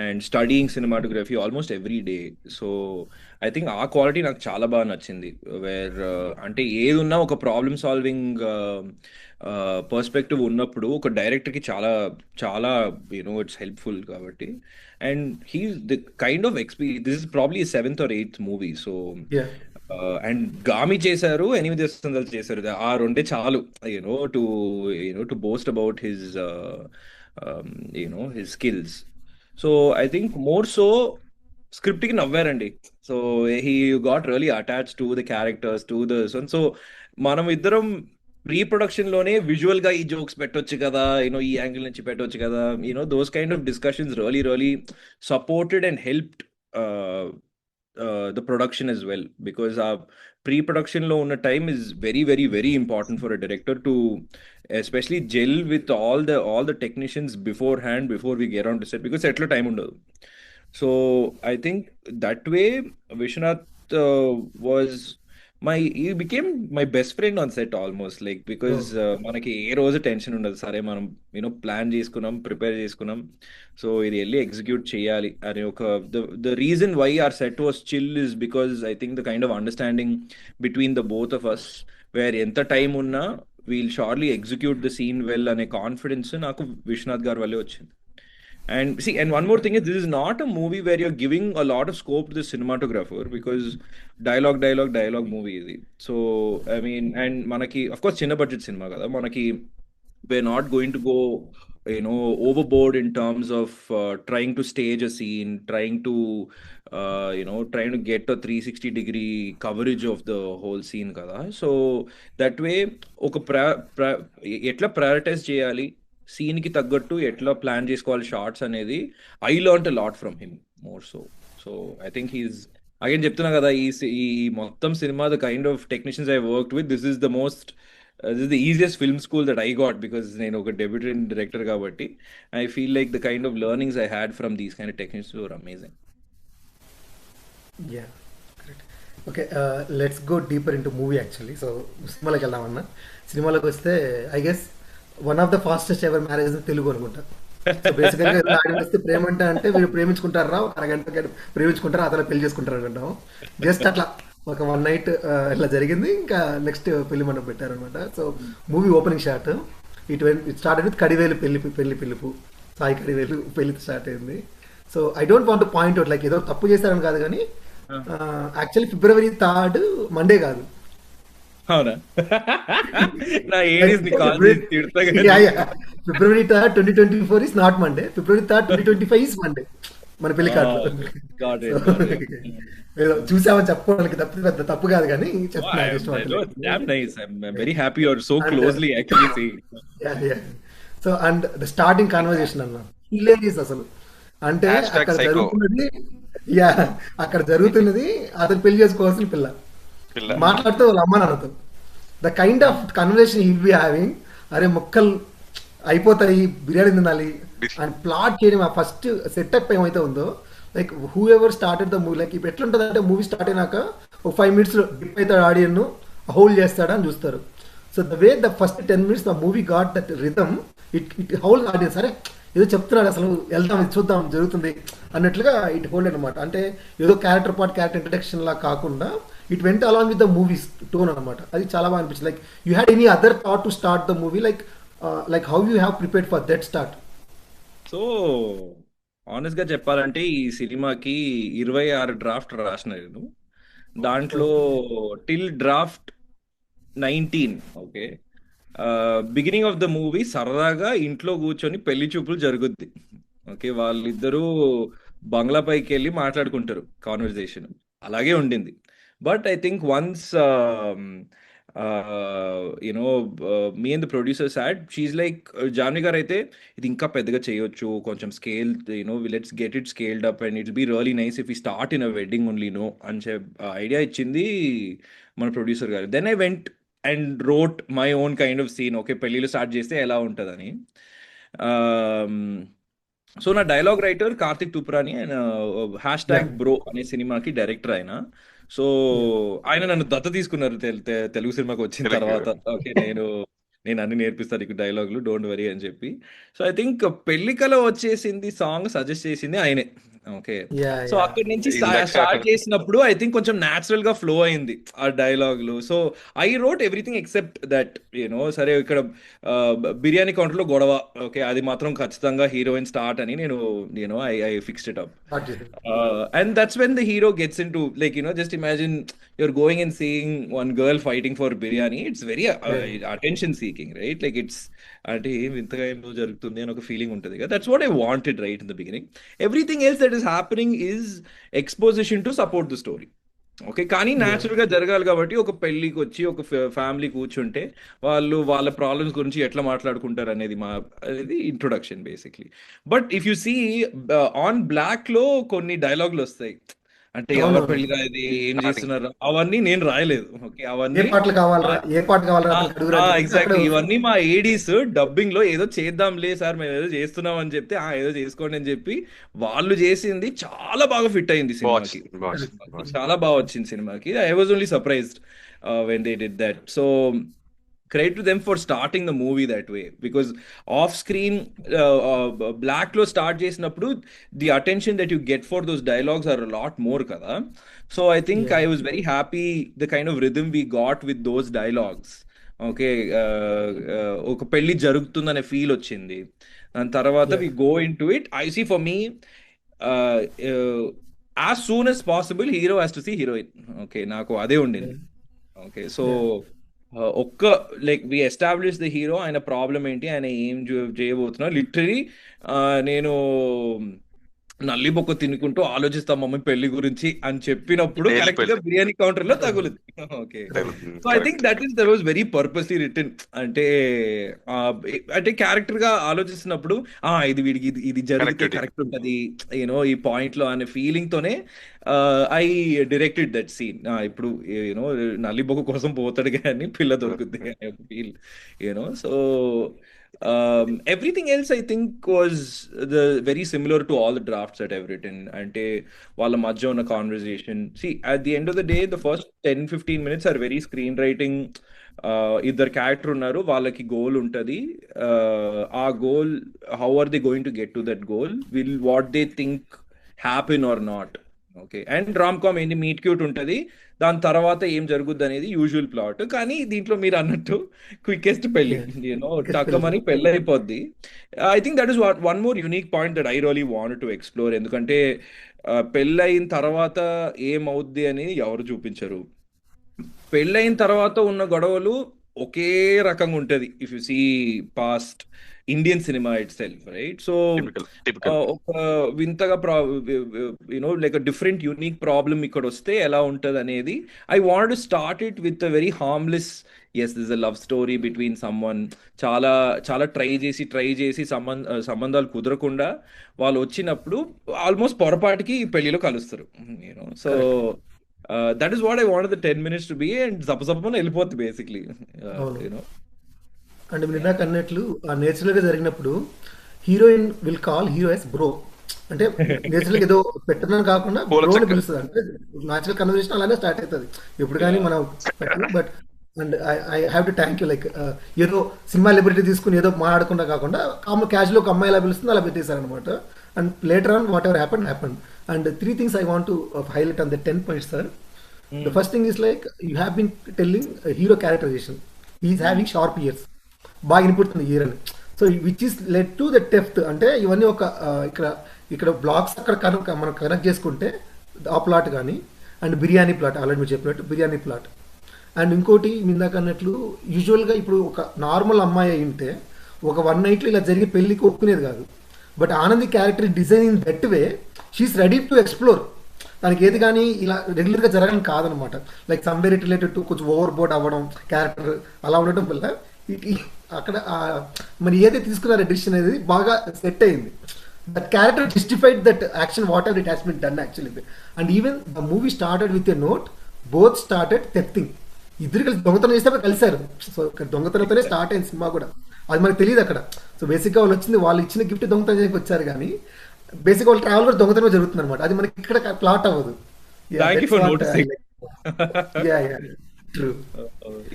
and studying cinematography almost every day. So I think ఆ quality నాకు చాలా బాగా నచ్చింది. Wear అంటే ఏది ఉన్నా ఒక ప్రాబ్లమ్ సాల్వింగ్ పర్స్పెక్టివ్ ఉన్నప్పుడు ఒక డైరెక్టర్కి చాలా చాలా ఇట్స్ హెల్ప్ఫుల్ కాబట్టి. And he's the kind of experience. This is probably 7th or 8th movie. So and Gaami చేశారు, ఎనిమిది వసంతాలు చేశారు. ఆ రెండే చాలు to boast about his his skills. So I think more so script కి నవ్వారండి. So he got really attached to the characters, to the one. So మనం ఇద్దరం pre production లోనే విజువల్ గా ఈ జోక్స్ పెట్టొచ్చు కదా, ఈ యాంగిల్ నుంచి పెట్టొచ్చు కదా, those kind of discussions really really supported and helped the production as well, because pre-production lo unna time is very very very important for a director to especially gel with all the technicians beforehand before we get on to set, because set lo time undadu. So I think that way Vishwanath was he became my best friend on set almost, like, because మనకి ఏ రోజు tension ఉండదు, సరే మనం plan చేసుకున్నాం, prepare చేసుకున్నాం, so ఇది వెళ్ళి execute చేయాలి అనే ఒక the reason why our set was chill is because I think the kind of understanding between the both of us, where ఎంత టైం ఉన్నా we'll surely execute the scene well అనే confidence నాకు విశ్వనాథ్ గారి వల్లే వచ్చింది. And see, and one more thing is, this is not a movie where you're giving a lot of scope to the cinematographer, because dialogue movie is it. So I mean, and manaki, of course, chinna budget cinema kada manaki, we're not going to go overboard in terms of trying to stage a scene, trying to get a 360-degree coverage of the whole scene kada. So that way oka etla prioritize cheyali, scene కి తగ్గట్టు ఎట్లా plan చేసుకోవాలి shots అనేది, I learn a lot from him more so. So I think he's, again చెప్తున్నా కదా, ఈ మొత్తం సినిమా the kind of technicians I worked with, this is the easiest film school that I got, because నేను ఒక debutant director కాబట్టి I feel like the kind of learnings I had from these kind of technicians were amazing. Yeah correct. Okay, let's go deeper in to movie actually. So సినిమాలోకి వెళ్దామన్నా. సినిమాలోకి వస్తే I guess one of the fastest ever marriage Telugu అనుకుంటా. So బేసికల్గా ఆడి వస్తే ప్రేమ అంటే వీళ్ళు ప్రేమించుకుంటారా, ఒక అరగంట ప్రేమించుకుంటారా, అతను పెళ్లి చేసుకుంటారు అనుకుంటాం. జస్ట్ అట్లా ఒక వన్ నైట్ ఇట్లా జరిగింది, ఇంకా నెక్స్ట్ పెళ్లి మండపం పెట్టారనమాట. సో movie opening shot it start with Kadivelu పెళ్లి పిలుపు, సాయి కడివేలు పెళ్లి స్టార్ట్ అయింది. So I don't want point out, like ఏదో తప్పు చేశారని కాదు, కానీ యాక్చువల్లీ February 3 మండే కాదు. అవునా? నా ఏడీస్ ని కాల్ చేసి తిడతా కదా. February 3, 2024 is not Monday. February 3, 2025 is Monday. మన పెళ్లి కార్డు చూసామని చెప్పుకోవడానికి పెద్ద తప్పు కాదు, కానీ so and the starting conversation అన్న హిలేరియస్ అసలు. అంటే అక్కడ జరుగుతున్నది అతను పెళ్లి చేసుకోవాల్సిన పిల్ల మాట్లాడుతూ వాళ్ళ అమ్మ నాన్నతో, the kind of conversation he be having, అరే మొక్కలు అయిపోతాయి, బిర్యానీ తినాలి అండ్ ప్లాట్ చేయడం. ఆ ఫస్ట్ సెటప్ ఏమైతే ఉందో, like who ever started the movie, like ఇప్పుడు ఎట్లుంటుంది అంటే మూవీ స్టార్ట్ అయినాక ఒక 5 minutes డిప్ అవుతాడు, ఆడియన్ హోల్డ్ చేస్తాడా అని చూస్తారు. So the way the first 10 minutes the movie got that rhythm, it hold audience. అరే ఏదో చెప్తున్నాడు, అసలు వెళ్దాం ఇది చూద్దాం జరుగుతుంది అన్నట్లుగా ఇట్ హోల్డ్ అనమాట. అంటే ఏదో క్యారెక్టర్ ఇంట్రడక్షన్ లా కాకుండా it went along with the movies tone అనమాట. అది చాలా బాగా అనిపించింది. Like you had any other thought to start the movie, like how you have prepared for that start? So honest గా చెప్పాలంటే ఈ సినిమాకి 26 డ్రాఫ్ట్ రాసిన నేను. దాంట్లో till draft 19, okay, beginning of the movie సరదాగా ఇంట్లో కూర్చొని పెళ్లి చూపులు జరుగుద్ది. ఓకే, వాళ్ళిద్దరూ బంగ్లా పైకి వెళ్ళి మాట్లాడుకుంటారు, కాన్వర్జేషన్ అలాగే ఉండింది. But I think once me and the producer said, she's like, Janhvi గారు అయితే ఇది ఇంకా పెద్దగా చేయొచ్చు, కొంచెం scale, let's get it scaled up and it's be really nice if you start in a wedding only అని ఐడియా ఇచ్చింది మన ప్రొడ్యూసర్ గారు. Then I went and wrote my own kind of scene. Okay, పెళ్ళిళ్ళు start చేస్తే ఎలా ఉంటుందని. So నా dialogue writer Karthik తుప్రాని, ఆయన #బ్రో అనే సినిమాకి డైరెక్టర్ ఆయన. సో ఆయన నన్ను దత్త తీసుకున్నారు తెలుగు సినిమాకి వచ్చిన తర్వాత. ఓకే, నేను అన్ని నేర్పిస్తాను నీకు డైలాగులు, డోంట్ వరీ అని చెప్పి. సో ఐ థింక్ పెళ్లికలో వచ్చేసింది సాంగ్ సజెస్ట్ చేసింది ఆయనే. ఓకే, యా సో యా అక్కడి నుంచి ఇందాక స్టార్ట్ చేసినప్పుడు ఐ థింక్ కొంచెం న్యాచురల్ గా ఫ్లో అయింది ఆ డైలాగులు. So I wrote everything except that సరే ఇక్కడ బిర్యానీ కౌంటర్ లో గొడవ, ఓకే, అది మాత్రం ఖచ్చితంగా హీరోయిన్ స్టార్ట్ అని నేను I fixed it up. Start చేశారు. And that's when the hero gets into, like, just imagine you're going and seeing one girl fighting for biryani. It's very attention seeking, right? Like, it's అంటే ఏం ఇంతగా ఏమో జరుగుతుంది అని ఒక feeling ఉంటుంది కదా. That's what I wanted right in the beginning. Everything else that is happening is exposition to support the story. Okay, కానీ న్యాచురల్ గా జరగాలి కాబట్టి ఒక పెళ్లికి వచ్చి ఒక ఫ్యామిలీ కూర్చుంటే వాళ్ళు వాళ్ళ ప్రాబ్లమ్స్ గురించి ఎట్లా మాట్లాడుకుంటారు అనేది అనేది introduction basically. But if you see on block లో కొన్ని డైలాగులు వస్తాయి, అంటే ఎవరి పెళ్లిగా ఇది ఏం చేస్తున్నారు అవన్నీ నేను రాయలేదు. ఓకే, ఏ అవన్నీ పాటలు కావాలరా, ఏ పాట కావాలరా అని అడుగురా అని చెప్పి అక్కడ ఎగ్జాక్ట్లీ ఇవన్నీ మా ఏడీస్ డబ్బింగ్ లో ఏదో చేద్దాంలే సార్ మేము ఏదో చేస్తున్నాం అని చెప్తే ఏదో చేసుకోండి అని చెప్పి వాళ్ళు చేసింది చాలా బాగా ఫిట్ అయింది సినిమాకి. చాలా బాగా వచ్చింది సినిమాకి. I was only surprised when they did that. So credit to them for starting the movie that way, because off screen black lo start చేసినప్పుడు the attention that you get for those dialogues are a lot more kada. So I think I was very happy the kind of rhythm we got with those dialogues. Okay, ఒక పెళ్లి జరుగుతుందనే feel వచ్చింది. దాని తర్వాత we go into it. I see, for me, as soon as possible hero has to see heroine. Okay, నాకు అదే ఉండింది. Okay, so ఒక్క like we establish the hero, ఆయన ప్రాబ్లం ఏంటి, ఆయన ఏం చేయబోతున్నా. లిటరలీ నేను నల్లి బొక్క తినుకుంటూ ఆలోచిస్తాం మమ్మీ పెళ్లి గురించి అని చెప్పినప్పుడు కరెక్ట్ గా బిర్యానీ కౌంటర్ లో తగులుద్ది. Okay, so I think that was very purposely written. అంటే క్యారెక్టర్ గా ఆలోచిస్తున్నప్పుడు ఇది వీడికి ఇది జరిగితే కరెక్ట్ ఉంటది ఈ పాయింట్ లో అనే ఫీలింగ్ తోనే ఐ డైరెక్టెడ్ దట్ సీన్. ఇప్పుడు నల్లి బొక్క కోసం పోతాడు కానీ పిల్ల దొరుకుద్ది feel so everything else I think was very similar to all the drafts that I've written. Ante valla madhya unna conversation, see, at the end of the day the first 10-15 minutes are very screenwriting. ఇద్దరు character ఉన్నారు, వాళ్ళకి goal ఉంటది. ఆ goal, how are they going to get to that goal, will what they think happen or not. Okay, and rom com ఏంటి, meet cute ఉంటుంది, దాని తర్వాత ఏం జరుగుద్ది అనేది యూజువల్ ప్లాట్. కానీ దీంట్లో మీరు అన్నట్టు క్వికెస్ట్ పెళ్లి, టక్కమని పెళ్ళి అయిపోద్ది. I think that is one more unique point that I really wanted to explore. ఎందుకంటే పెళ్ళయిన తర్వాత ఏమవుద్ది అని ఎవరు చూపించరు. పెళ్ళయిన తర్వాత ఉన్న గొడవలు ఒకే రకంగా ఉంటది if you see past Indian cinema itself, right? So ఒక వింతగా లైక్ డిఫరెంట్ యూనిక్ ప్రాబ్లమ్ ఇక్కడ వస్తే ఎలా ఉంటది అనేది I want to start it with a very harmless, as this a love story between someone. చాలా చాలా ట్రై చేసి సంబంధాలు కుదరకుండా వాళ్ళు వచ్చినప్పుడు ఆల్మోస్ట్ పొరపాటుకి పెళ్లిలో కలుస్తారు. So that is what I want the 10 minutes to be, and సపసపన వెళ్ళిపోతుంది బేసిక్లీ. అంటే మీరు ఇందాక అన్నట్లు నేచురల్ గా జరిగినప్పుడు heroine will call hero yes bro. అంటే నేచురల్ గా ఏదో పెట్టడం కాకుండా బ్రోని పిలుస్తుంది. అంటే న్యాచురల్ కన్వర్సేషన్ అలానే స్టార్ట్ అవుతుంది ఎప్పుడు కానీ మనం పెట్టాలి. But and I have to thank you, like ఏదో సినిమా లిబర్టీ తీసుకుని ఏదో మాట్లాడకుండా కాకుండా క్యాజువల్ ఒక అమ్మాయి ఎలా పిలుస్తుంది అలా పెట్టేశారు అనమాట. And later on what ever happen. And 3 things I want to highlight on the 10 points, sir. The first thing is, like, you have been telling hero characterization. He is having sharp ears. బాగా వినిపుడుతుంది year అని. So which is led to the depth. అంటే ఇవన్నీ ఒక ఇక్కడ blocks అక్కడ మనం connect చేసుకుంటే ఆ ప్లాట్ కానీ, అండ్ బిర్యానీ ప్లాట్ ఆల్రెడీ మీరు చెప్పినట్టు బిర్యానీ ప్లాట్. అండ్ ఇంకోటి ఇందాక అన్నట్లు యూజువల్గా ఇప్పుడు ఒక నార్మల్ అమ్మాయి అయి ఉంటే ఒక 1 nightలో ఇలా జరిగి పెళ్ళికి ఒప్పుకునేది కాదు. But Anandi character design in that way she is ready to explore. దానికి ఏది కానీ ఇలా రెగ్యులర్గా జరగడం కాదనమాట. Like somewhere it related to కొంచెం ఓవర్ బోర్డ్ అవ్వడం క్యారెక్టర్ అలా ఉండటం వల్ల అక్కడ మరి ఏదైతే తీసుకున్నారో డిసిషన్ అనేది బాగా సెట్ అయింది. That character justified that action what ever it has been done actually. And even the movie started with a note, both started thefting. ఇద్దరు కలిసి దొంగతనం చేస్తే కలిశారు. సో దొంగతనంతోనే స్టార్ట్ అయింది సినిమా కూడా. అది మనకు తెలియదు అక్కడ. సో బేసిక్గా వాళ్ళు వచ్చింది, వాళ్ళు ఇచ్చిన గిఫ్ట్ దొంగతనం చేయడానికి వచ్చారు, కానీ బేసిక్ వాళ్ళ ట్రావెల్ కూడా దొంగతనం జరుగుతుంది అనమాట. అది మనకి ఇక్కడ ప్లాట్ అవ్వదు. True.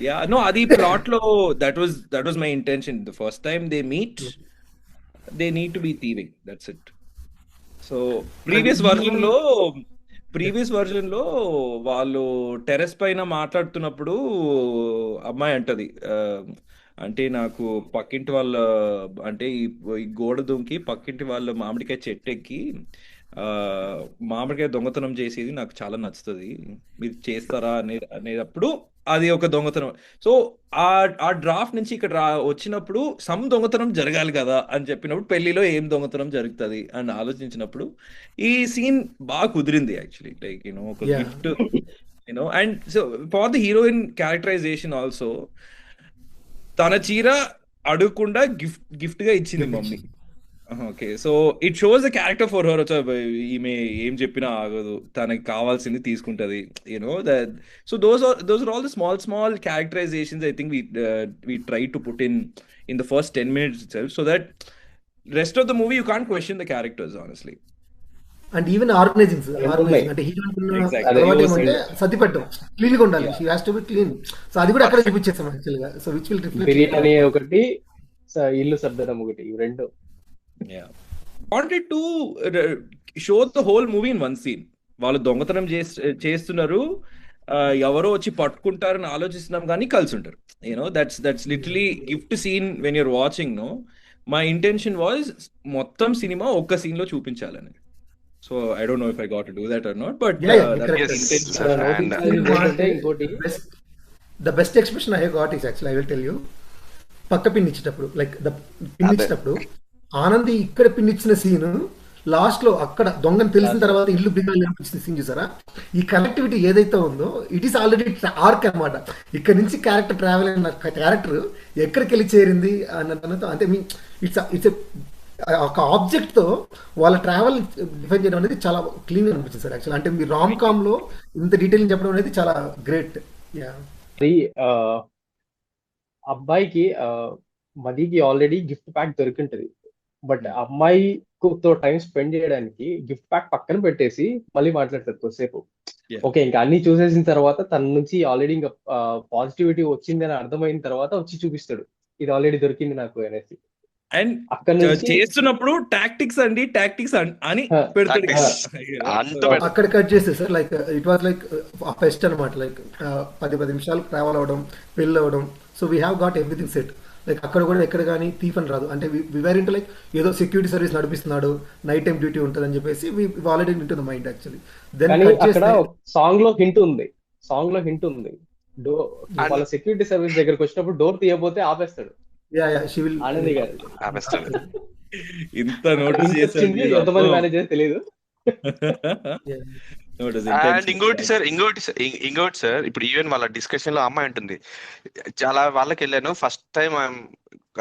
Yeah, no, adi plot lo that was my intention. The first time they meet, they need to be thieving. That's it. So and previous ఈ వర్జన్ మూవీ లో ప్రీవియస్ వర్జన్ లో వాళ్ళు టెర్రస్ పైన మాట్లాడుతున్నప్పుడు అమ్మాయి అంటది అంటే నాకు పక్కింటి వాళ్ళ అంటే ఈ గోడ దుంకి పక్కింటి వాళ్ళ మామిడికాయ చెట్టు ఎక్కి ఆ, మామిడికాయ దొంగతనం చేసేది నాకు చాలా నచ్చుతుంది, మీరు చేస్తారా అనేటప్పుడు అది ఒక దొంగతనం. సో ఆ ఆ డ్రాఫ్ట్ నుంచి ఇక్కడ వచ్చినప్పుడు సమ్ దొంగతనం జరగాలి కదా అని చెప్పినప్పుడు పెళ్లిలో ఏం దొంగతనం జరుగుతుంది అని ఆలోచించినప్పుడు ఈ సీన్ బాగా కుదిరింది యాక్చువల్లీ. లైక్ ఒక yeah gift and so for the heroine characterisation also తన చీర అడగకుండా గిఫ్ట్ గా ఇచ్చింది గిఫ్ట్ మమ్మీ. ఇచ్చింది. Okay, so it shows the character for her. ఈమె ఏం చెప్పినా ఆగదు, తనకి కావాల్సింది తీసుకుంటది. That. So those are all the small small characterisations I think we try to put in the first 10 minutes itself, so that rest of the movie you can't question the characters honestly. And even organising ఏమున్నాయి అంటే heroine ఉన్న Exactly. అదే అలవాటు use ఏమంటే సర్ది పెట్టడం, clean గా ఉండాలి, Yeah, she has to be clean. So అది కూడా అక్కడ పర్ఫెక్ట్. చూపించేస్తాం యాక్చువల్ గా. So which will reflect biryani ఒకటి, ఇల్లు సర్దడం ఒకటి, ఇవి రెండు. yeah. Wanted to uh, show the whole movie in one scene. వాళ్ళు దొంగతనం చేస్తున్నారు, ఎవరో వచ్చి పట్టుకుంటారని ఆలోచిస్తున్నాం కానీ కలిసి ఉంటారు. That's literally gift scene when you're watching. My intention was మొత్తం సినిమా ఒక్క సీన్ లో చూపించాలని. So I don't know if I got to do that or not, but yeah yeah that's correct. The Yes, intention. ఇక్కడ and notice చేసింది ఏంటంటే అంటే ఇంకోటి, the best expression I got is actual I will tell you. పక్క pin ఇచ్చేటప్పుడు like pin అదే ఇచ్చినప్పుడు ఆనంది ఇక్కడ పిన్ ఇచ్చిన సీన్ లాస్ట్ లో అక్కడ దొంగని తెలిసిన లాస్ట్ లో తర్వాత ఇల్లు బిగాలి అనిపించిన సీన్ చూసారా? ఈ కనెక్టివిటీ ఏదైతే ఉందో ఇట్ ఈస్ ఆల్రెడీ ఆర్క్ అనమాట. ఇక్కడ నుంచి క్యారెక్టర్ ట్రావెల్ అయిన క్యారెక్టర్ ఎక్కడికి వెళ్ళి చేరింది అన్నతో అంటే మీ ఇట్స్ ఒక ఆబ్జెక్ట్ తో వాళ్ళ ట్రావెల్ డిఫైన్ చేయడం అనేది చాలా క్లీన్ గా అనిపించింది సార్ యాక్చువల్. అంటే మీ రామ్ కామ్ లో ఇంత డీటెయిలింగ్ చెప్పడం అనేది చాలా గ్రేట్. యా అది అబ్బాయికి మదికి ఆల్రెడీ గిఫ్ట్ ప్యాక్ దొరికింటది. బట్ అమ్మాయి తో టైం స్పెండ్ చేయడానికి గిఫ్ట్ ప్యాక్ పక్కన పెట్టేసి మళ్ళీ మాట్లాడతారు కొద్దిసేపు. Yeah. ఓకే, ఇంకా అన్ని చూసేసిన తర్వాత తన నుంచి ఆల్రెడీ ఇంకా పాజిటివిటీ వచ్చింది అని అర్థమైన తర్వాత వచ్చి చూపిస్తాడు, ఇది ఆల్రెడీ దొరికింది నాకు అనేసి. అండ్ అక్కడ నుంచి చేస్తున్నప్పుడు టాక్టిక్స్ అని ఆ, పెడతాడు కదా. టాక్టిక్స్ అంత So పెద్ద అక్కడ కట్ చేస్తే sir like it was like ఆ ఫెస్ట్ అనమాట. లైక్ 10 నిమిషాలు ట్రావెల్ అవ్వడం, పెళ్ళి అవ్వడం. So we have got everything set. Like అక్కడ కూడా ఎక్కడ కానీ థీఫ్ అని రాదు. అంటే వివర్ ఇంటూ లైక్ ఏదో సెక్యూరిటీ సర్వీస్ నడిపిస్తున్నాడు, నైట్ టైం డ్యూటీ ఉంటుంది అని చెప్పేసి already into the mind actually. Then కానీ కట్ అక్కడ చేస్తే సాంగ్ లో హింట్ ఉంది. సాంగ్ లో హింట్ ఉంది. డోర్ అండ్ వాళ్ళ సెక్యూరిటీ సర్వీస్ దగ్గరకు వచ్చినప్పుడు డోర్ తీయకపోతే ఆపేస్తాడు yeah yeah she will Anandi garu. ఆపేస్తాడు. ఇంత అక్కడ నోటీస్ హింట్ చేశారు వచ్చింది, మీరు. ఎంతమంది అబ్బో. మేనేజ్ చేసి తెలియదు. Notice and intention. ఇంకోటి సార్ ఇప్పుడు ఈవెన్ వాళ్ళ డిస్కషన్ లో అమ్మాయి ఉంటుంది, చాలా వాళ్ళకి వెళ్ళాను ఫస్ట్ టైం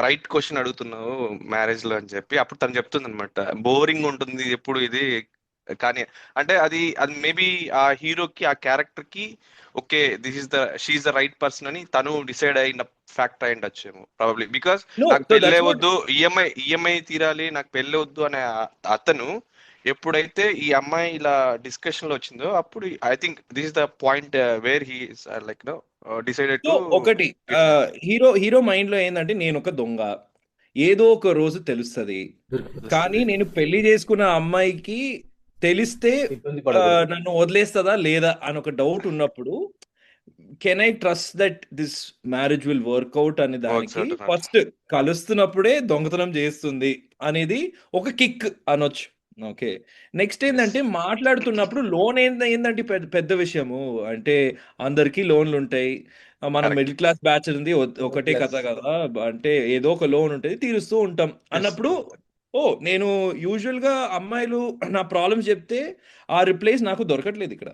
రైట్ క్వశ్చన్ అడుగుతున్నావు మ్యారేజ్ లో అని చెప్పి, అప్పుడు తను చెప్తుంది అనమాట బోరింగ్ ఉంటుంది ఎప్పుడు ఇది. కానీ అంటే అది మేబీ ఆ హీరోకి ఆ క్యారెక్టర్ కి okay she's the right person అని తను డిసైడ్ అయిన ఫ్యాక్టర్ అయి ఉండొచ్చేమో ప్రాబబ్లీ. బికాస్ No, నాకు so పెళ్ళే that's what. వద్దు, ఈఎంఐ తీరాలి, నాకు పెళ్ళే వద్దు అనే అతను ఎప్పుడైతే ఈ అమ్మాయి ఇలా డిస్కషన్ లో వచ్చిందో అప్పుడు I think this is the point where he like decided so to ఒకటి హీరో మైండ్ లో ఏంటంటే నేను ఒక దొంగ, ఏదో ఒక రోజు తెలుస్తుంది, కానీ నేను పెళ్లి చేసుకున్న అమ్మాయికి తెలిస్తే ఇబ్బంది పడకూడదు. నన్ను వదిలేస్తుందా లేదా అని ఒక డౌట్ ఉన్నప్పుడు can I trust that this marriage will work out అనే వర్క్స్ దానికి అవుట్ అన్నట్టు. ఫస్ట్ కలుస్తున్నప్పుడే దొంగతనం చేస్తుంది అనేది ఒక కిక్ అనొచ్చు. ఓకే, నెక్స్ట్ ఎస్ ఏంటంటే మాట్లాడుతున్నప్పుడు లోన్ ఏంటంటే పెద్ద విషయము అంటే అందరికీ లోన్లు ఉంటాయి, మన కరెక్ట్. మిడిల్ క్లాస్ బ్యాచ్ ఉంది, ఒకటే ప్లస్ కథ కదా, అంటే ఏదో ఒక లోన్ ఉంటుంది తీరుస్తూ ఉంటాం అన్నప్పుడు నేను యూజువల్ గా అమ్మాయిలు నా ప్రాబ్లమ్స్ చెప్తే ఆ రిప్లైస్ నాకు దొరకట్లేదు, ఇక్కడ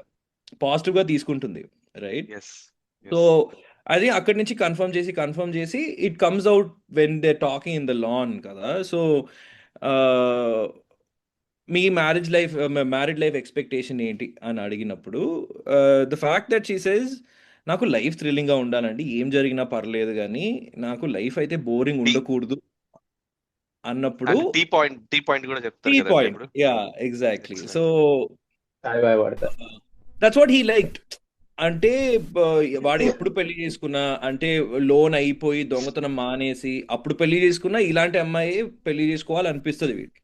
పాజిటివ్ గా తీసుకుంటుంది, రైట్? ఎస్ సో ఎస్ అది అక్కడి నుంచి కన్ఫర్మ్ చేసి it comes out when they talking in the lawn కదా. So me married life expectation ఏంటి అని అడిగినప్పుడు the fact that she says నాకు లైఫ్ థ్రిల్లింగ్ గా ఉండాలండి, ఏం జరిగినా పర్లేదు కానీ నాకు లైఫ్ అయితే బోరింగ్ టీ ఉండకూడదు అన్నప్పుడు అండ్ టీ పాయింట్ కూడా చెప్తారు టీ కదండి పాయింట్. ఇప్పుడు. Yeah, exactly. So hi bye పడతా. That's what he like. అంటే వాడు ఎప్పుడు పెళ్లి చేసుకున్నా అంటే లోన్ అయిపోయి దొంగతనం మానేసి అప్పుడు పెళ్లి చేసుకున్నా ఇలాంటి అమ్మాయి పెళ్లి చేసుకోవాలనిపిస్తుంది వీడికి.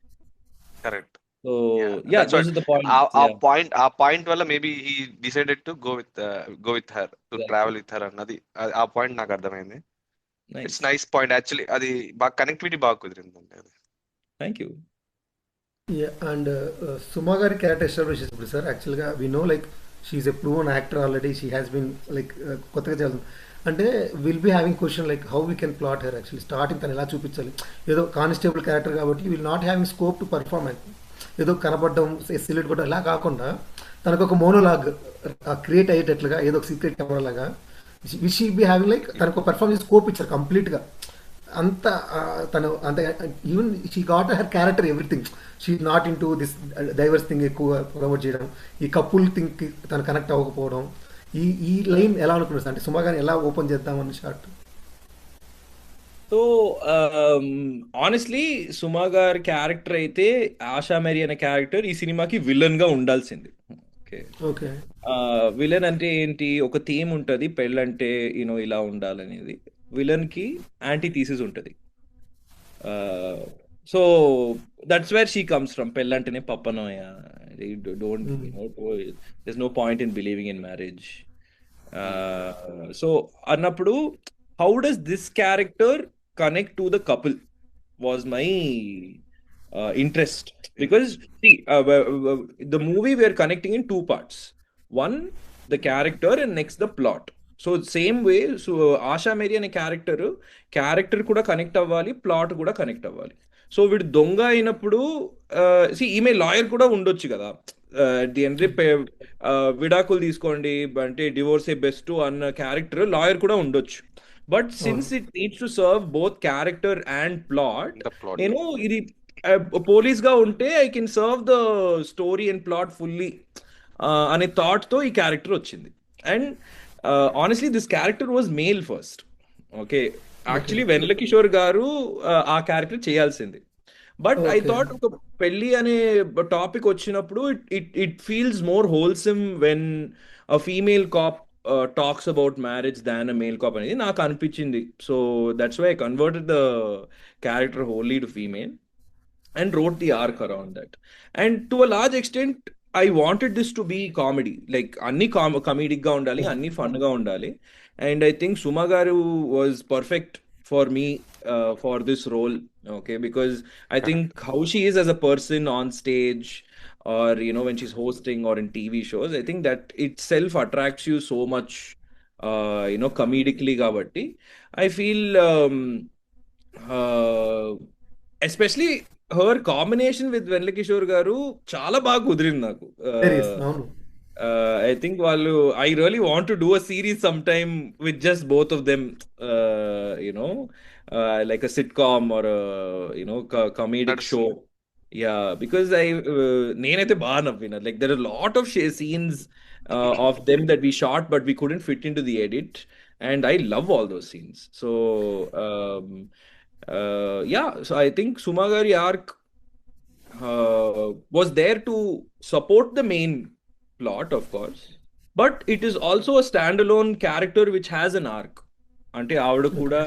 Correct. So Yeah, yeah, that's those what are the points. Yeah, ఆ పాయింట్ వల్ల maybe he decided to go with her to exactly. Travel with her అన్నది ఆ పాయింట్ నాకు అర్థమైంది. It's Nice. Nice point actually. అది బాగా కనెక్టివిటీ బాగా కుదిరిందండి అది. Thank you. అండ్ సుమా గారి క్యారెక్టర్ ఎస్టాబ్లిష్ ఇప్పుడు సార్ యాక్చువల్గా we know like she's a proven actor already she has been like కొత్తగా చేస్తుంది అంటే will be having question like how we can plot her actually starting తను ఎలా చూపించాలి ఏదో కానిస్టేబుల్ క్యారెక్టర్ కాబట్టి will not having scope to perform ఏదో కనపడడం సిలెట్ కూడా ఇలా కాకుండా తనకు ఒక మోనోలాగ్ క్రియేట్ అయ్యేటట్లుగా ఏదో ఒక సీక్రెట్ కెమెరా లాగా which she be having like తనకు పర్ఫార్మెన్స్ స్కోప్ ఇచ్చారు కంప్లీట్గా అంత తను అంత even she got her character everything she not into this divorce thing ఎక్కువ ప్రమోట్ చేయడం ఈ కపుల్ థింగ్కి తను కనెక్ట్ అవ్వకపోవడం ఈ లైన్ ఎలా అనుకున్నారు అంటే సుమా గారిని ఎలా ఓపెన్ చేద్దామని షార్ట్. సో ఆనెస్ట్లీ సుమా గారి క్యారెక్టర్ అయితే ఆశా మేరీ అనే క్యారెక్టర్ ఈ సినిమాకి విలన్ గా ఉండాల్సింది. ఓకే, ఓకే విలన్ అంటే ఏంటి, ఒక థీమ్ ఉంటుంది పెళ్ళంటే యూనో ఇలా ఉండాలనేది. విలన్ కి యాంటీ థీసిస్ ఉంటుంది. So that's where she comes from. పెళ్ళంటేనే పప్పనోయ, don't there's no point in believing in marriage. So అన్నప్పుడు how does this character connect to the couple was my interest, because see the movie we are connecting in two parts. One, the character, and next the plot. So same way so Asha Mary అనే character కూడా connect అవ్వాలి, plot కూడా connect అవ్వాలి. So వీడు దొంగ అయినప్పుడు ఈమె lawyer కూడా ఉండొచ్చు కదా. ది ఎండ్ విడాకులు తీసుకోండి అంటే డివోర్సే బెస్ట్ అన్న క్యారెక్టర్ లాయర్ కూడా ఉండొచ్చు. But since it needs to serve both character and plot, నేను ఇది పోలీస్ గా ఉంటే I can serve the story and plot fully అనే థాట్ తో ఈ క్యారెక్టర్ వచ్చింది. And honestly this character was male first. Okay, actually వెన్నెల కిషోర్ గారు ఆ క్యారెక్టర్ చేయాల్సింది. బట్ ఐ థాట్ ఒక పెళ్లి అనే టాపిక్ వచ్చినప్పుడు it feels more wholesome when a female cop talks about marriage than a male cop అనేది నాకు అనిపించింది. So that's why I converted the character wholly to female and wrote the arc around that. And to a large extent I wanted this to be comedy, like anni comedic ga undali, anni fun ga undali. And I think Suma garu was perfect for me for this role. Okay, because I think how she is as a person on stage, or you know when she's hosting or in TV shows, I think that itself attracts you so much you know comedically kabatti I feel especially her combination with వెన్నెల కిషోర్ గారు చాలా బాగా కుదిరింది నాకు. I think వాళ్ళు I really want to do a series sometime with just both of them, you know, like a sitcom or a you know comedic show. Yeah, because నేనైతే బాగా నవ్విన. Like there are a lot of scenes of them that we shot but we couldn't fit into the edit, and I love all those scenes. So yeah, so I think Suma Gari arc was there to support the main plot, of course, but it is also a standalone character which has an arc. Ante avada kuda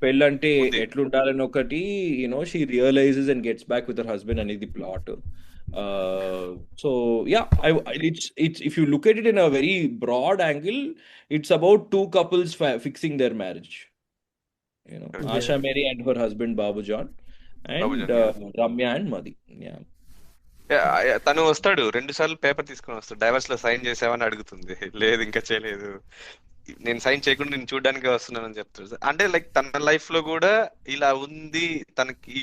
pellante etluntalani okati, you know, she realizes and gets back with her husband anedi plot. So yeah, it's if you look at it in a very broad angle, it's about two couples fixing their marriage. You know, yeah. Asha Mary and her husband Babu John and Ramya and Madhi. Yeah. తను వస్తాడు 2 సార్లు paper తీసుకొని వస్తాడు, divorce లో sign చేసావని అడుగుతుంది, లేదు ఇంకా చేయలేదు, నేను సైన్ చేయకుండా నేను చూడడానికి వస్తున్నానని చెప్తాడు. అంటే లైక్ తన లైఫ్ లో కూడా ఇలా ఉంది, తనకి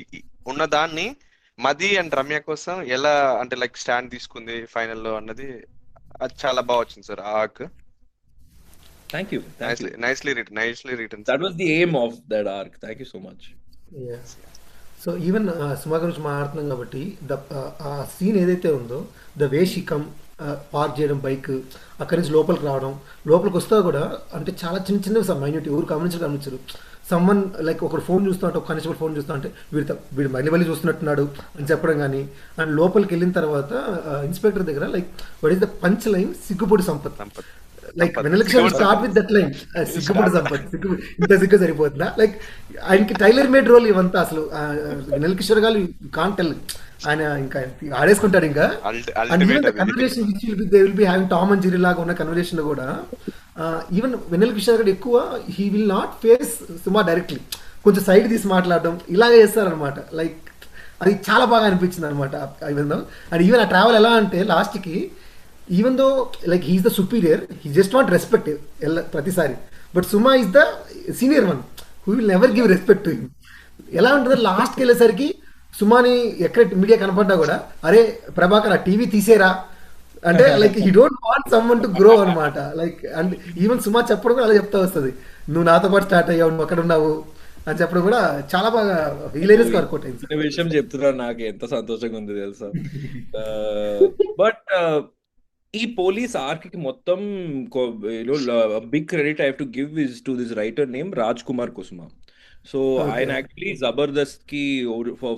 ఉన్న దాన్ని మది అండ్ రమ్య కోసం ఎలా అంటే లైక్ స్టాండ్ తీసుకుంది ఫైనల్ లో అన్నది అది చాలా బాగా వచ్చింది సార్ ఆ arc. Thank you. Nicely written. That was the aim of that arc. Thank you so much. Yeah. So even Suma గురించి మాట్లాడుతున్నాం కాబట్టి ఆ సీన్ ఏదైతే ఉందో the way she come park చేయడం బైక్, అక్కడి నుంచి లోపలికి రావడం, లోపలికి వస్తా కూడా అంటే చాలా చిన్న చిన్నవి మైన్యూట్ ఎవరు గమనించరు. సమ్మన్ లైక్ ఒకరు ఫోన్ చూస్తూ అంటే ఒక కానిస్టేబుల్ ఫోన్ చూస్తూ అంటే వీడు మళ్ళీ చూస్తున్నట్టున్నాడు అని చెప్పడం కానీ, అండ్ లోపలికి వెళ్ళిన తర్వాత ఇన్స్పెక్టర్ దగ్గర like what is the punch line, సిగ్గుపొడి Sampath. Like Vennela Kishore start with that line, సిగ్గుపడి సంపత్, ఇంత సిగ్గు సరిపోతుందా? లైక్ ఆయనకి టైలర్ మేడ్ రోల్ ఇవంతా. అసలు వెన్నెల కిషోర్ గారు కాంట్ టెల్ ఆయన ఇంకా ఆడేసుకుంటాడు ఇంకా. అండ్ ఈవెన్ అల్టిమేట్ ద అది. Conversation which they will be having Tom and Jerry లాగా ఉన్న కన్వర్జేషన్ లో కూడా ఈవెన్ వెన్నెల కిషోర్ గారు ఎక్కువ he will not face Suma directly, కొంచెం సైడ్ తీసి మాట్లాడడం ఇలాగే చేస్తారనమాట. లైక్ అది చాలా బాగా అనిపించింది అనమాట. ఈవెన్ దో అండ్ ఈవెన్ ఆ ట్రావెల్ ఎలా అంటే లాస్ట్కి even though like he's the superior, he just want respect ప్రతిసారి, but Suma is the senior one who will never give respect to him. ఎలా ఉంటుంది లాస్ట్కి వెళ్ళేసరికి సుమాని ఎక్కడ మీడియా కనపడ్డా కూడా అరే ప్రభాకర్ ఆ టీవీ తీసేరా అంటే like he don't want someone to grow అనమాట. లైక్ అండ్ ఈవెన్ సుమా చెప్పడం కూడా అలా చెప్తా వస్తుంది, నువ్వు నాతో పాటు స్టార్ట్ అయ్యావు, నువ్వు అక్కడ ఉన్నావు అని చెప్పడం కూడా చాలా బాగా హిలేరియస్ గా వర్కౌట్ అయింది. చిన్న విషయం చెప్తున్నాను, నాకు ఎంత సంతోషంగా ఉంది తెలుసా. బట్ ఈ పోలీస్ ఆర్క్ కి మొత్తం big credit I have to give is to this writer name Raj Kumar Kusuma. So ఆయన యాక్చువల్లీ జబర్దస్త్ కి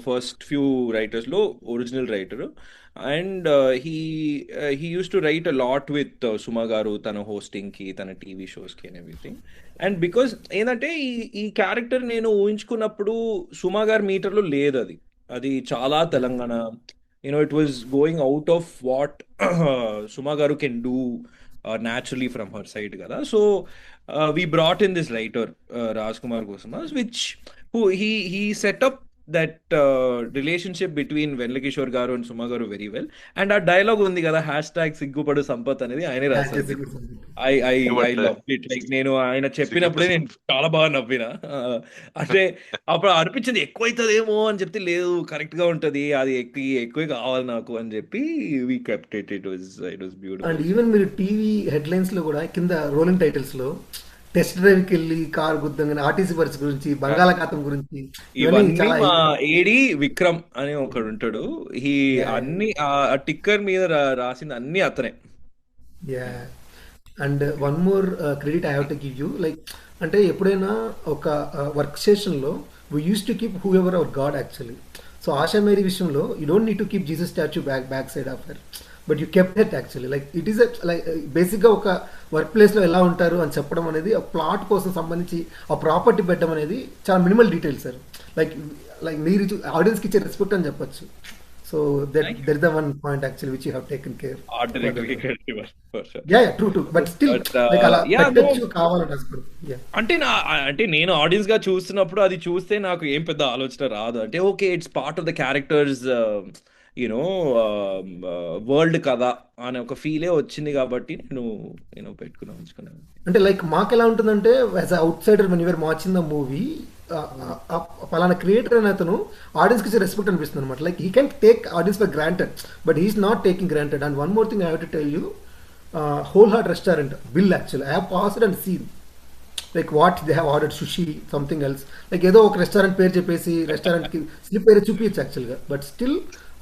ఫస్ట్ ఫ్యూ రైటర్స్ లో original writer. And he used to write a lot with Suma garu తన హోస్టింగ్ కి, తన టీవీ షోస్ కి and everything. And because ఏంటంటే ఈ character నేను ఊహించుకున్నప్పుడు సుమ గారి మీటర్లో లేదు. అది అది చాలా Telangana, it was going out of what Suma garu can do naturally from her side kada. So we brought in this writer Rajkumar Gosama, which he set up that relationship between Venla Kishore garu and Suma garu very well. And our dialogue undi kada #siggupadu sampath anedi ayane rasadu. I loved it. Like నేను ఆయన చెప్పినప్పుడే నేను చాలా బాగా నవ్వినా. అంటే అప్పుడు అనిపించింది ఎక్కువైతుందేమో అని చెప్తే లేదు, కరెక్ట్ గా ఉంటది, అది ఎక్కువ కావాలి నాకు అని చెప్పి we kept it. It was beautiful. And even మీరు టీవీ హెడ్లైన్స్ లో కూడా కింద రోలింగ్ టైటిల్స్ లో టెస్ట్ డ్రైవ్ కి వెళ్ళి కార్ గుద్దంగానే ఆర్టీసీ బస్ గురించి, బంగాళాఖాతం గురించి ఇవన్నీ మా ఏడి విక్రమ్ అని ఒకడు ఉంటాడు. అన్ని ఆ టిక్కర్ మీద రాసింది అన్ని అతనే. And one more credit I have to give you. Like అంటే ఎప్పుడైనా ఒక వర్క్ స్టేషన్లో we use to keep whoever our god actually. So Asha Mary విషయంలో you don't need to keep Jesus statue back side of her, but you kept it actually. Like it is like బేసిక్గా ఒక work ప్లేస్లో ఎలా ఉంటారు అని చెప్పడం అనేది, ఆ ప్లాట్ కోసం సంబంధించి ఆ ప్రాపర్టీ పెట్టడం అనేది చాలా మినిమల్ డీటెయిల్స్ సార్. లైక్ మీరు ఆడియన్స్కి ఇచ్చే రెస్పెక్ట్ అని చెప్పొచ్చు. So there is the one point actually which you have taken care. For sure. Yeah, true. But still, like అలా పెట్టచ్చు కావాలని అసలు. అంటే నేను ఆడియన్స్ గా చూస్తున్నప్పుడు అది చూస్తే నాకు ఏం పెద్ద ఆలోచన రాదు. అంటే okay, it's part of the characters world కదా అనే ఒక ఫీలే వచ్చింది కాబట్టి నేను ఉంచుకున్నాను. అంటే లైక్ మాకు ఎలా ఉంటుందంటే as outsider when you're watching the movie, పలానా క్రియేటర్ అని అతను ఆడియన్స్కి ఇచ్చే రెస్పెక్ట్ అనిపిస్తుంది అనమాట. Like he can take audience for granted, but he's not taking granted. And one more thing I have to tell you, whole heart restaurant bill actually I have passed and seen like what they have ordered, sushi something else. Like ఏదో ఒక restaurant పేరు చెప్పేసి రెస్టారెంట్కి slip పేరు చూపించచ్చు యాక్చువల్గా, but still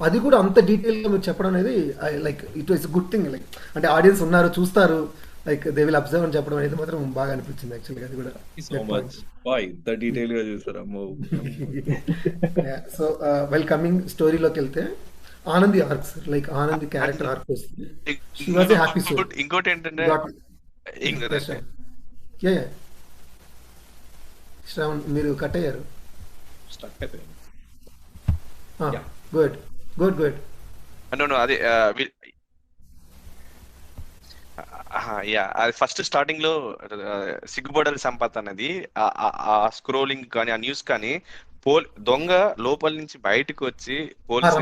అది కూడా అంత డీటెయిల్గా మీరు చెప్పడం అనేది like it was good thing. Like అంటే ఆడియన్స్ ఉన్నారు, చూస్తారు, లైక్ దే విల్ అబ్జర్వ్ అని చెప్పడం అనేది మాత్రం బాగా అనిపించింది యాక్చువల్గా. అది కూడా సో వెల్ కమింగ్ స్టోరీలోకి వెళ్తే Anandi arc sir, like Anandi character arc వస్తుంది. ఇంకోటి ఏంటంటే శ్రావణ్ మీరు కట్ అయ్యారు. గుడ్ అది అది ఫస్ట్ స్టార్టింగ్ లో సిగ్గుపడాలి సంపత్ అనేది ఆ స్క్రోలింగ్ కానీ ఆ న్యూస్ కానీ దొంగ లోపల నుంచి బయటకు వచ్చి పోలీసు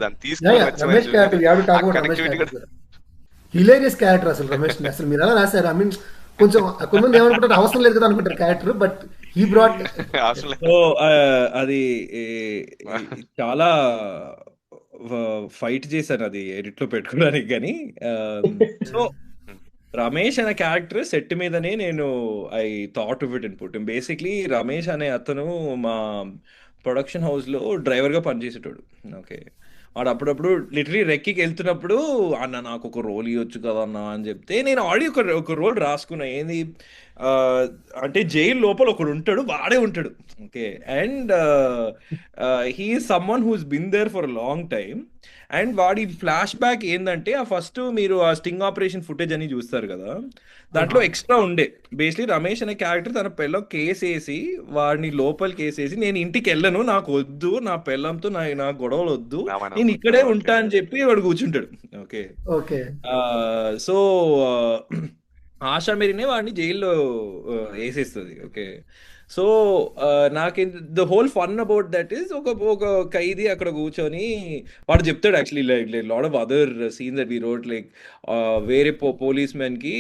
దాన్ని తీసుకుని హిలేరియస్ క్యారెక్టర్ అసలు రమేష్. అసలు మీరు ఎలా రాశారు? ఐ మీన్ కొంచెం కొంతమంది ఏమనుకుంటారు అవసరం లేదు కదా అనుకుంటారు క్యారెక్టర్, బట్ హీ బ్రాట్. అది చాలా ఫైట్ చేశాను అది ఎడిట్ లో పెట్టుకోవడానికి. కానీ సో రమేష్ అనే క్యారెక్టర్ సెట్ మీదనే నేను I thought of it and put. Basically Ramesh అనే అతను మా ప్రొడక్షన్ హౌస్ లో డ్రైవర్ గా పనిచేసేటోడు. ఓకే, వాడు అప్పుడప్పుడు లిటరీ రెక్కికి వెళ్తున్నప్పుడు అన్న నాకు ఒక రోల్ ఇవ్వచ్చు కదన్నా అని చెప్తే నేను ఆల్రెడీ ఒక రోల్ రాసుకున్నా. ఏంది అంటే జైలు లోపల ఒకడు ఉంటాడు, వాడే ఉంటాడు. Okay, and he is someone who's been there for long time. And వాడి ఫ్లాష్ బ్యాక్ ఏంటంటే ఆ ఫస్ట్ మీరు ఆ స్టింగ్ ఆపరేషన్ ఫుటేజ్ అని చూస్తారు కదా, దాంట్లో ఎక్స్ట్రా ఉండే బేసిక్లీ రమేష్ అనే క్యారెక్టర్ తన పెళ్ళం కేసు వేసి వాడిని లోపలికి వేసేసి నేను ఇంటికి వెళ్ళను, నాకు వద్దు, నా పెళ్ళంతో నా గొడవలు వద్దు, రామాయణం నేను ఇక్కడే ఓకే ఉంటా అని చెప్పి వాడు కూర్చుంటాడు. ఓకే, ఓకే సో ఆశా మేరీనే వాడిని జైల్లో వేసేస్తుంది. ఓకే, సో నాకు the whole fun about that is ఒక ఖైదీ అక్కడ కూర్చొని వాడు చెప్తాడు actually like lot of other scenes that we wrote like వేరే పోలీస్ మెన్ కి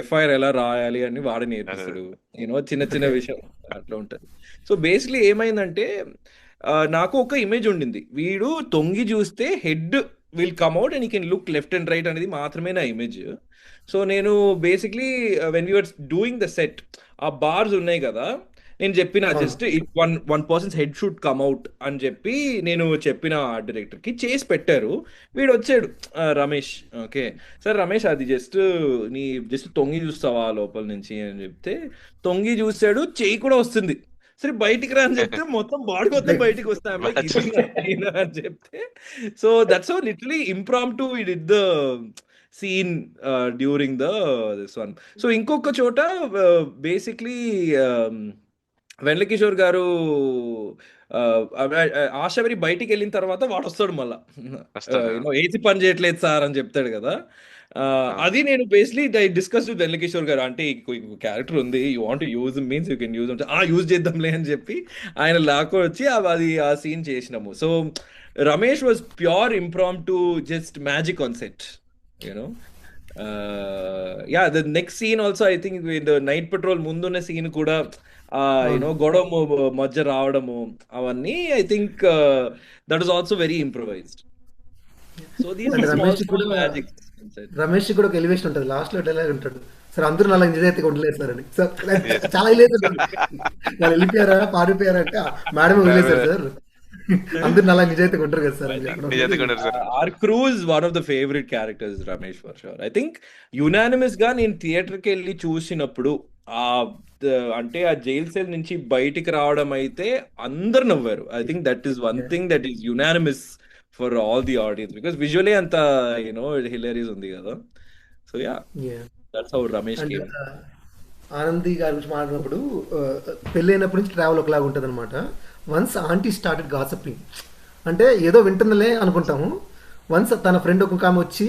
ఎఫ్ఐఆర్ ఎలా రాయాలి అని వాడు నేర్పిస్తాడు. యూనో చిన్న చిన్న విషయం అట్లా ఉంటుంది. సో బేసిక్లీ ఏమైందంటే నాకు ఒక ఇమేజ్ ఉండింది, వీడు తొంగి చూస్తే head will come out and you can look left and right అనేది మాత్రమే నా ఇమేజ్. సో నేను basically when you're doing the set ఆ బార్స్ ఉన్నాయి కదా, నేను చెప్పిన just one person's head should come out అని చెప్పి నేను చెప్పిన ఆర్ట్ డైరెక్టర్కి చేసి పెట్టారు. వీడు వచ్చాడు రమేష్. ఓకే సార్ రమేష్ అది జస్ట్ తొంగి చూస్తావా లోపల నుంచి అని చెప్తే తొంగి చూసాడు, చెయ్యి కూడా వస్తుంది. సరే బయటికి రా అని చెప్తే మొత్తం బాడీ మొత్తం బయటికి వస్తా అని చెప్తే, so that's how literally impromptu we did the scene during this one. So ఇంకొక చోట బేసిక్లీ వెంకటకిషోర్ గారు ఆశవరి బయటికి వెళ్ళిన తర్వాత వాడు వస్తాడు మళ్ళా, ఏసీ పని చేయట్లేదు సార్ అని చెప్తాడు కదా. అది నేను బేసిక్లీ డిస్కస్ విత్ వెంకటకిషోర్ గారు, అంటే క్యారెక్టర్ ఉంది, you want use means you can use అంటే యూజ్ చేద్దాంలే అని చెప్పి ఆయన లాక్కొని వచ్చి అది ఆ సీన్ చేసినాము. So Ramesh was pure impromptu just magic on set, you know. The next scene also I think night patrol ముందున్న సీన్ కూడా యూనో గొడవ మధ్య రావడము అవన్నీ I think that is also very improvised. So Ramesh కూడా ఒక ఎలివేషన్ ఉంటుంది లాస్ట్ లో, డైలాగ్ ఉంటాడు సార్ అందరూ నాలుగు నిజాయితీగా ఉండలేదు సార్ అని. సార్ చాలా వాళ్ళు వెళ్ళిపోయారా పారిపోయారా అంటే మేడం వదిలేశారు సార్, అందరూ నాలుగు నిజాయితీగా ఉంటారు కదా sir. Our crew's one of the favourite characters Ramesh for sure. I think unanimous గా నేను థియేటర్కి వెళ్ళి చూసినప్పుడు అంటే ఆ జైల్ సెల్ నుంచి బయటికి రావడం అయితే అందరు నవ్వారు. I think that is one thing that is unanimous for all the audience because visually అంత హిలేరియస్ ఉంది కదా. So that's how Ramesh came. Anandi గారి గురించి మాట్లాడినప్పుడు పెళ్ళైనప్పటి నుంచి ట్రావెల్ ఒకలాగా ఉంటుంది అనమాట. వన్స్ ఆంటీ స్టార్టెడ్ గాసిపింగ్ అంటే ఏదో వింటుందిలే అనుకుంటాము. వన్స్ తన ఫ్రెండ్ ఒక ఆమె వచ్చి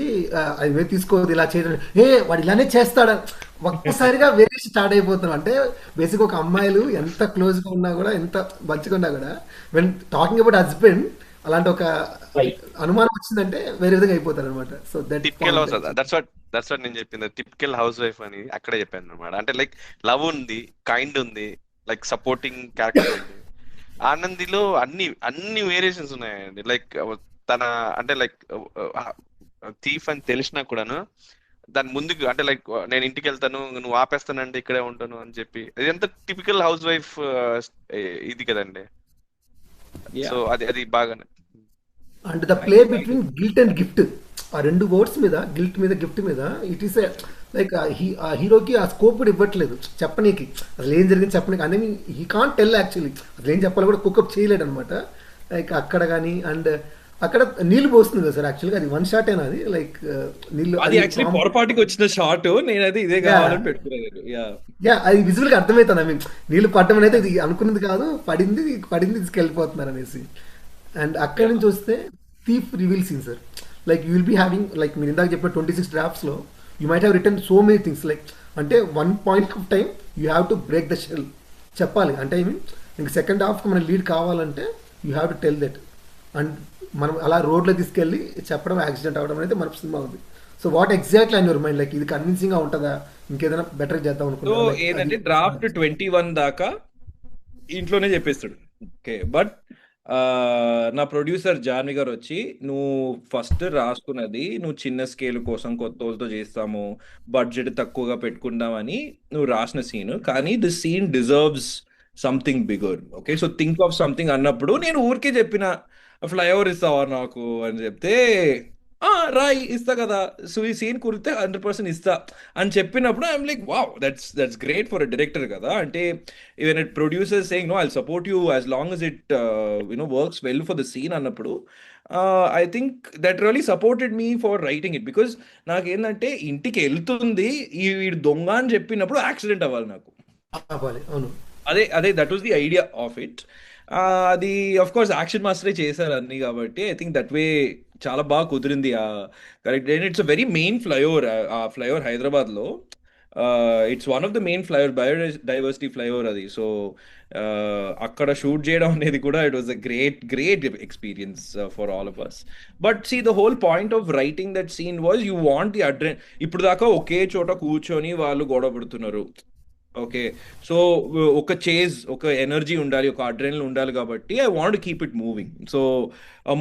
అది తీసుకోదు ఇలా చేయడం, వాడు ఇలానే చేస్తాడా, ఒక్కసారిగా వేరే స్టార్ట్ అయిపోతున్నాం. అంటే బేసిక్ ఒక అమ్మాయిలు ఎంత క్లోజ్గా ఉన్నా కూడా ఎంత మంచిగా ఉన్నా కూడా వెన్ టాకింగ్ అబౌట్ హస్బెండ్ అలాంటి ఒక అనుమానం వచ్చిందంటే వేరే విధంగా అయిపోతారు అనమాట. సో దట్స్ వాట్ నేను చెప్పింది, టిపికల్ హౌస్ వైఫ్ అని అక్కడే చెప్పాను అనమాట. అంటే లైక్ లవ్ ఉంది, కైండ్ ఉంది, లైక్ సపోర్టింగ్ క్యారెక్టర్ ఉంది. ఆనందిలో అన్ని వేరియేషన్స్ ఉన్నాయండి. లైక్ తన అంటే లైక్ థీఫ్ అని తెలిసినా కూడాను దాని ముందుకు అంటే లైక్ నేను ఇంటికి వెళ్తాను నువ్వు ఆపేస్తానంటే ఇక్కడే ఉంటాను అని చెప్పి, అది ఎంత టిపికల్ హౌస్ వైఫ్ ఇది కదండి. సో అది బాగానే and the play between guilt and gift, ఆ రెండు వర్డ్స్ మీద, గిల్ట్ మీద గిఫ్ట్ మీద, ఇట్ ఈస్ లైక్ ఆ హీరోకి ఆ స్కోప్ కూడా ఇవ్వట్లేదు చెప్పనీకి, అసలు ఏం జరిగింది చెప్పనీకి. అంటే హీ కాంట్ టెల్ యాక్చువల్లీ, అసలు ఏం చెప్పాలో కూడా కుకప్ చేయలేడు అనమాట. లైక్ అక్కడ కానీ అండ్ అక్కడ నీళ్లు పోస్తుంది కదా సార్, యాక్చువల్గా అది వన్ షాట్ అయినా అది లైక్ నీళ్ళు పొరపాటుకి వచ్చిన షాట్, నేను అది ఇదే కావాలని పెట్టుకున్నాను. అది విజువల్ గా అర్థమవుతుంది. ఐ మీన్ నీళ్ళు పట్టడం అనేది ఇది అనుకున్నది కాదు, పడింది తీసుకెళ్ళిపోతున్నారు అనేసి. అండ్ అక్కడ నుంచి వస్తే thief reveal scene sir, like you will be having like మీరు ఇందాక చెప్పిన 26 drafts లో you might have return so many things. Like అంటే one point of time you have to break the shell చెప్పాలి. అంటే ఐ మీన్ ఇంక second హాఫ్కి మన లీడ్ కావాలంటే you have to tell that. And మనం అలా రోడ్లో తీసుకెళ్ళి చెప్పడం, యాక్సిడెంట్ అవ్వడం అనేది మన సినిమా ఉంది. So what exactly on your mind, like ఇది కన్విన్సింగ్ గా ఉంటుందా, ఇంకేదైనా బెటర్ చేద్దాం అనుకుంటున్నా? ఏంటంటే డ్రాఫ్ట్ 21 దాకా ఇంట్లోనే చెప్పేస్తాడు. ఓకే, బట్ నా ప్రొడ్యూసర్ జాన్వి గారు వచ్చి నువ్వు ఫస్ట్ రాసుకున్నది నువ్వు చిన్న స్కేల్ కోసం కొత్త వాళ్ళతో చేస్తాము, బడ్జెట్ తక్కువగా పెట్టుకుందామని నువ్వు రాసిన సీన్, కానీ this scene deserves something bigger. Okay, so think of something అన్నప్పుడు నేను ఊరికే చెప్పిన ఫ్లైఓవర్ ఇస్తావా నాకు అని చెప్తే రాయి ఇస్తా కదా, సో ఈ సీన్ కురితే 100% ఇస్తా అని చెప్పినప్పుడు I'm like wow, that's great for a director కదా. అంటే even it producer saying no I'll support you as long as it works well for the scene అన్నప్పుడు I think that really supported me for writing it, because నాకేంటంటే ఇంటికి వెళ్తుంది వీడు దొంగ అని చెప్పినప్పుడు యాక్సిడెంట్ అవ్వాలి నాకు. అవ్వాలి, అవును. అదే that was the idea of it. అది ఆఫ్ కోర్స్ యాక్షన్ మాస్టరే చేశారు అన్ని, కాబట్టి ఐ థింక్ దట్ వే చాలా బాగా కుదిరింది. Correct. And it's a very main flyover. ఆ ఫ్లైఓవర్ హైదరాబాద్లో it's one of the main flyover, biodiversity flyover అది. సో అక్కడ షూట్ చేయడం అనేది కూడా it was a great experience for all of us. But see the whole point of writing that scene was you want the ఇప్పుడు దాకా ఒకే చోట కూర్చొని వాళ్ళు గొడవ పడుతున్నారు. ఓకే, సో ఒక ఒక ఎనర్జీ ఉండాలి, ఒక అడ్రెనల్ ఉండాలి, కాబట్టి I want keep it moving. So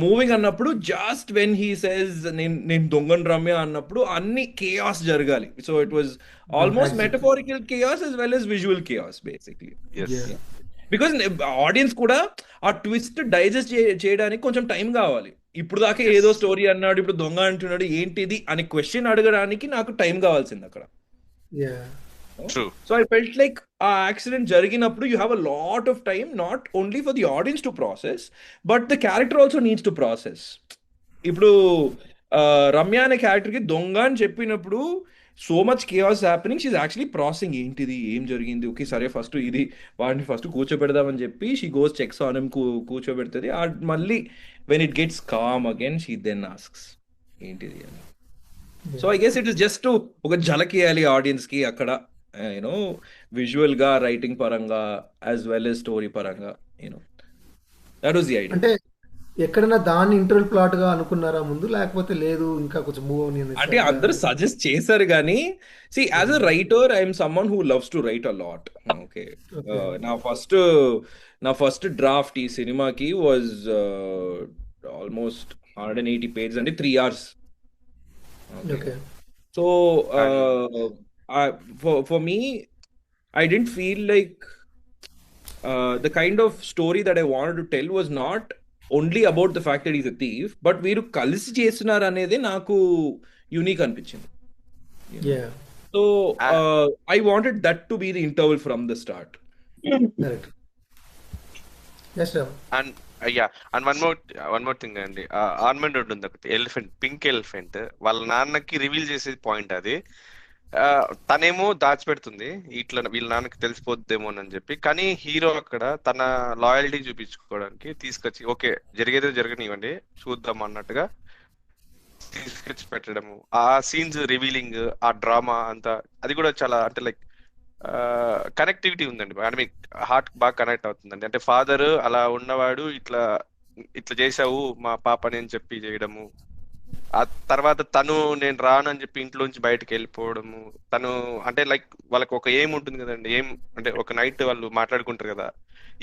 moving అన్నప్పుడు జస్ట్ వెన్ హీ సేస్ నేను దొంగన్ రమ్య అన్నప్పుడు అన్ని కేయాస్ జరగాలి. So it was almost metaphorical chaos as well as visual chaos basically. Because audience కూడా ఆ ట్విస్ట్ డైజెస్ట్ చేయడానికి కొంచెం టైం కావాలి. ఇప్పుడు దాకా ఏదో స్టోరీ అన్నాడు, ఇప్పుడు దొంగ అంటున్నాడు, ఏంటిది అని క్వశ్చన్ అడగడానికి నాకు టైం కావాల్సింది అక్కడ. True. So I felt like a accident జరిగినప్పుడు you have a lot of time, not only for the audience to process, but the character also needs to process. ఇప్పుడు రమ్య అనే క్యారెక్టర్కి దొంగ అని చెప్పినప్పుడు so much chaos happening, she actually processing ఏంటిది, ఏం జరిగింది, ఓకే సరే ఫస్ట్ ఇది వాడిని ఫస్ట్ కూర్చోబెడదామని చెప్పి she goes checks on him, కూర్చోబెడుతుంది. మళ్ళీ when it gets calm again she then asks ఏంటిది అని. So I guess it is just ఒక జలకియాలి ఆడియన్స్కి అక్కడ, యూనో, విజువల్ గా, రైటింగ్ పరంగా యాజ్ వెల్ as స్టోరీ పరంగా, you know, that was the idea. అంటే ఎక్కడైనా దాన్ని ఇంటర్వల్ ప్లాట్ గా అనుకున్నారా ముందు, లేకపోతే లేదు ఇంకా కొంచెం మూవ్ అంటే అందరూ సజెస్ట్ చేశారు కానీ, C as a writer I'm someone who loves to write a lot. Okay, నా ఫస్ట్ డ్రాఫ్ట్ ఈ సినిమాకి వాజ్ ఆల్మోస్ట్ 180 pages, అంటే 3 hours. Okay. So for me, I didn't feel like the kind of story that I wanted to tell was not only about the fact that he's a thief, but వీరు కలిసి చేస్తున్నారు అనేది నాకు unique అనిపించింది. So I wanted that to be the interval from the start. Correct. Yes sir. And and one more thing అండి, ornament ఉంటుంది ఒకటి, elephant, pink elephant, వాళ్ళ నాన్నకి రివీల్ చేసే పాయింట్ అది. తనేమో దాచిపెడుతుంది, ఇట్లా వీళ్ళ నాన్నకి తెలిసిపోద్దేమో అని చెప్పి, కానీ హీరో అక్కడ తన లాయల్టీ చూపించుకోవడానికి తీసుకొచ్చి, ఓకే జరిగేదో జరగనివ్వండి చూద్దాం అన్నట్టుగా తీసుకొచ్చి పెట్టడము, ఆ సీన్స్ రివీలింగ్, ఆ డ్రామా అంతా, అది కూడా చాలా అంటే లైక్ కనెక్టివిటీ ఉందండి. అంటే మీకు హార్ట్ బాగా కనెక్ట్ అవుతుందండి. అంటే ఫాదర్ అలా ఉన్నవాడు ఇట్లా చేసావు మా పాపని అని చెప్పి చేయడము, ఆ తర్వాత తను నేను రాను అని చెప్పి ఇంట్లోంచి బయటకు వెళ్ళిపోవడము, తను అంటే లైక్ వాళ్ళకి ఒక ఏం ఉంటుంది కదండి, ఏం అంటే ఒక నైట్ వాళ్ళు మాట్లాడుకుంటారు కదా,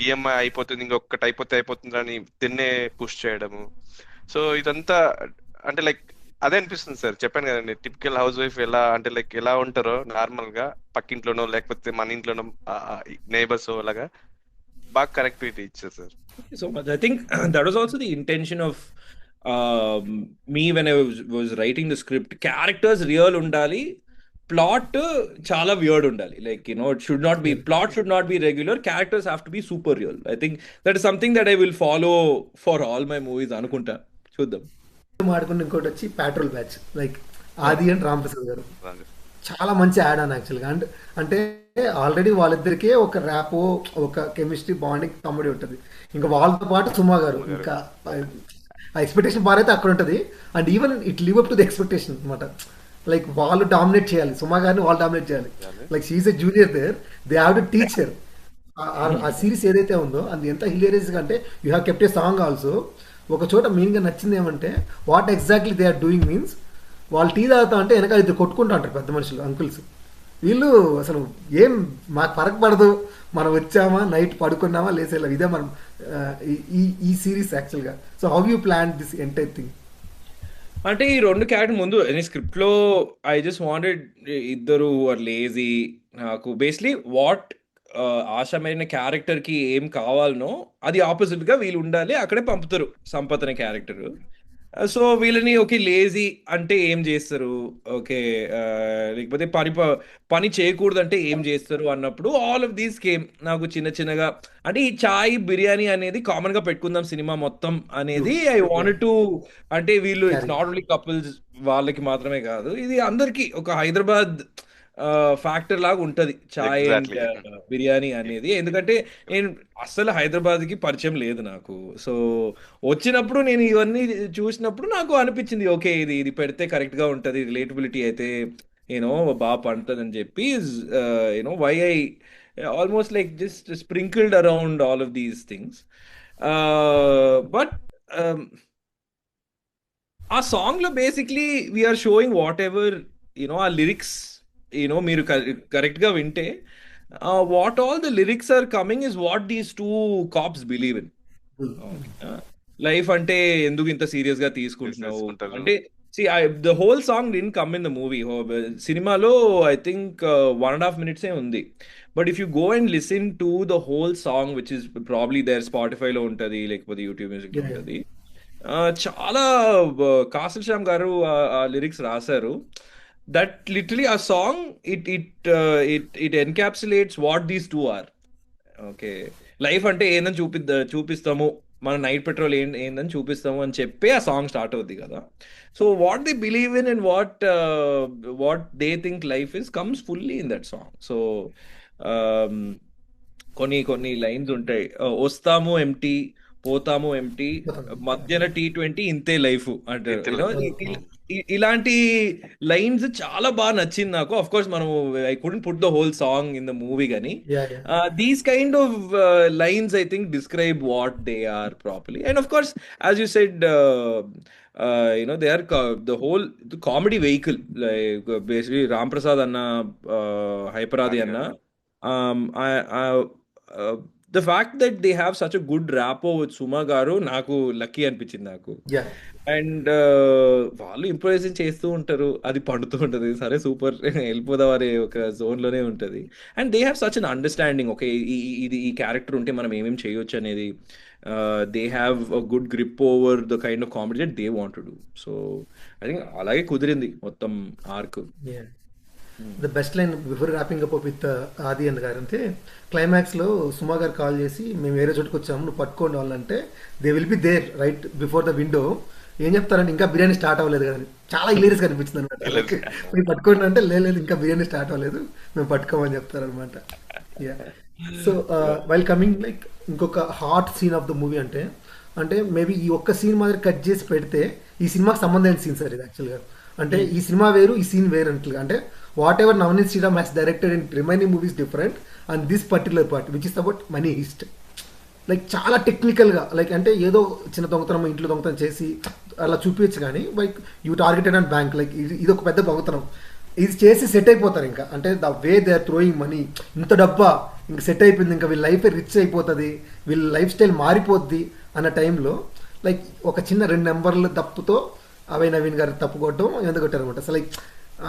ఈఎంఐ అయిపోతుంది ఇంకొకటి అయిపోతుంది అని తిన్నే పుష్ చేయడము. సో ఇదంతా అంటే లైక్ అదే అనిపిస్తుంది సార్, చెప్పాను కదండి, టిపికల్ హౌస్ వైఫ్ ఎలా అంటే లైక్ ఎలా ఉంటారో నార్మల్ గా పక్కింట్లోనో లేకపోతే మన ఇంట్లోనో నైబర్స్ అలాగా బాగా కనెక్టివిటీ ఇచ్చారు sir. So much. I think that was also the intention of me when I was writing the script. Characters real undali, plot chala weird undali. Like, you know, plot should not be regular. Characters have to be super real. I think that is something that I will follow for all my movies. Anukunta chuddam. మాడుకున్న ఇంకోటి వచ్చి petrol batch, like ఆది and Ram Prasad గారు చాలా మంచి add అని యాక్చువల్గా. అంటే already వాళ్ళిద్దరికే ఒక ర్యాపో, ఒక కెమిస్ట్రీ, బాండింగ్, కామెడీ ఉంటుంది. ఇంకా వాళ్ళతో పాటు సుమా గారు, ఇంకా ఆ ఎక్స్పెక్టేషన్ బాగా అయితే అక్కడ ఉంటుంది. And even it live up to the expectation అనమాట. లైక్ వాళ్ళు డామినేట్ చేయాలి, సుమా గారిని వాళ్ళు డామినేట్ చేయాలి. Like she's a junior there, they have to teacher. ఆ సిరీస్ ఏదైతే ఉందో అది ఎంత హిలేరియస్గా అంటే, you have kept a song also. ఒక చోట మెయిన్గా నచ్చింది ఏమంటే, what exactly they are doing means, వాళ్ళు టీ తాగుతా అంటే వెనకాల ఇద్దరు కొట్టుకుంటూ ఉంటారు పెద్ద మనుషులు, అంకుల్స్. వీళ్ళు అసలు ఏం మాకు ఫరక్ పడదు, మనం వచ్చామా నైట్ పడుకున్నామా లేసేలా, ఇదే మనం ఈ సిరీస్ యాక్చువల్గా. So how you plan this entire thing? అంటే ఈ రెండు క్యారెక్టర్ ముందు స్క్రిప్ట్ లో ఐ జస్ట్ వాంటెడ్ ఇద్దరు ఆర్ లేజీ. నాకు బేసిక్లీ వాట్ ఆశా మేరిన క్యారెక్టర్ కి ఏం కావాలనో అది ఆపోజిట్ గా వీళ్ళు ఉండాలి, అక్కడే పంపుతారు సంపత్ అనే క్యారెక్టర్. సో వీళ్ళని ఓకే లేజీ అంటే ఏం చేస్తారు, ఓకే లేకపోతే పని చేయకూడదు అంటే ఏం చేస్తారు అన్నప్పుడు ఆల్ ఆఫ్ దీస్ కేమ్ నాకు చిన్న చిన్నగా. అంటే ఈ చాయ్ బిర్యానీ అనేది కామన్ గా పెట్టుకుందాం సినిమా మొత్తం అనేది ఐ వాంటెడ్ టు. అంటే వీళ్ళు it's carry. Not only couples వాళ్ళకి మాత్రమే కాదు, ఇది అందరికి ఒక హైదరాబాద్ ఫ్యాక్టర్ లాగా ఉంటది చాయ్ అండ్ ఎగ్జాక్ట్లీ. బిర్యానీ అనేది. ఎందుకంటే నేను అస్సలు హైదరాబాద్కి పరిచయం లేదు నాకు. సో వచ్చినప్పుడు నేను ఇవన్నీ చూసినప్పుడు నాకు అనిపించింది ఓకే ఇది ఇది పెడితే కరెక్ట్ గా ఉంటది, రిలేటబిలిటీ అయితే యూనో బాగా పండుతుంది అని చెప్పి you know why I almost like just sprinkled around all of these things. But ఆ సాంగ్ లో basically we're showing whatever you know ఆ లిరిక్స్ యూనో మీరు కరెక్ట్ గా వింటే what all the lyrics are coming is what these two cops believe in. Life అంటే ఎందుకు ఇంత serious గా తీసుకుంటున్నావు తీసుకుంటారు. అంటే the whole song didn't come in the movie. సినిమాలో ఐ థింక్ 1.5 minutes ఉంది. But if you go and listen to the whole song which is probably there స్పాటిఫైలో ఉంటుంది లేకపోతే యూట్యూబ్ మ్యూజిక్ లో Yeah. ఉంటుంది. చాలా కాసిల్ శ్యామ్ గారు ఆ లిరిక్స్ రాశారు. దట్ లిటరలీ ఆ song it encapsulates what these two are. Okay life అంటే ఏందని చూపిస్తాము, మన నైట్ పెట్రోల్ ఏందని చూపిస్తాము అని చెప్పి ఆ సాంగ్ స్టార్ట్ అవుద్ది కదా. So what they believe in and what they think life is comes fully in that song. So కొన్ని కొన్ని లైన్స్ ఉంటాయి, వస్తాము ఎంటీ పోతాము ఎంటీ మధ్యన T20 ఇంతే లైఫ్ అంటారు. ఇంతే యూనో life. ఇలాంటి లైన్స్ చాలా బాగా నచ్చింది నాకు. ఆఫ్ కోర్స్ మనం I couldn't put the whole song in the movie కానీ Yeah, yeah. These kind of lines I think describe what they are properly. And of course as you said you know they are the whole comedy vehicle. Like basically Ram Prasad అన్న, హైపరాది అన్న, the fact that they have such a good rapport with Suma గారు నాకు lucky అనిపించింది నాకు. Yeah. And వాళ్ళు improvising చేస్తూ ఉంటారు, అది పండుతూ ఉంటుంది, సరే సూపర్ వెళ్ళిపోదాం అనే ఒక జోన్లోనే ఉంటుంది. And they have such an understanding, okay ఈ క్యారెక్టర్ ఉంటే మనం ఏమేమి చేయొచ్చు అనేది. They have a good grip over the kind of comedy that they want to do. So I think అలాగే కుదిరింది మొత్తం arc. Yeah. The best line before wrapping up with Adi anna గారు అంటే క్లైమాక్స్లో సుమా గారు కాల్ చేసి మేము వేరే చోటుకు వచ్చాము నువ్వు పట్టుకోండి వాళ్ళంటే they will be there right before the window. ఏం చెప్తారంటే ఇంకా బిర్యానీ స్టార్ట్ అవ్వలేదు కదా, చాలా హిలేరియస్గా అనిపించింది అనమాట. మీరు పట్టుకోండి అంటే లేదు ఇంకా బిర్యానీ స్టార్ట్ అవ్వలేదు మేము పట్టుకోమని చెప్తారనమాట. Yeah. So while coming like ఇంకొక hot scene of the movie అంటే మేబీ ఈ ఒక్క సీన్ మాదిరి కట్ చేసి పెడితే ఈ సినిమాకి సంబంధమైన సీన్ సార్ ఇది యాక్చువల్గా. అంటే ఈ సినిమా వేరు ఈ సీన్ వేరు అంటే అంటే whatever Navaneeth Sriram has directed in remaining movies different and this particular part which is about money heist. Like చాలా టెక్నికల్గా లైక్ అంటే ఏదో చిన్న దొంగతనం ఇంట్లో దొంగతనం చేసి అలా చూపించచ్చు కానీ like you targeted and bank like ఇది ఒక పెద్ద దొంగతనం ఇది చేసి సెట్ అయిపోతారు. ఇంకా అంటే the way they are throwing money, ఇంత డబ్బా ఇంకా సెట్ అయిపోయింది, ఇంకా వీళ్ళ లైఫ్ రిచ్ అయిపోతుంది, వీళ్ళ లైఫ్ స్టైల్ మారిపోద్ది అన్న టైంలో లైక్ ఒక చిన్న 2 నెంబర్ల తప్పుతో అభయ్ నవీన్ గారు తప్పు కొట్టడం ఎందుకు కొట్టారు అనమాట. So like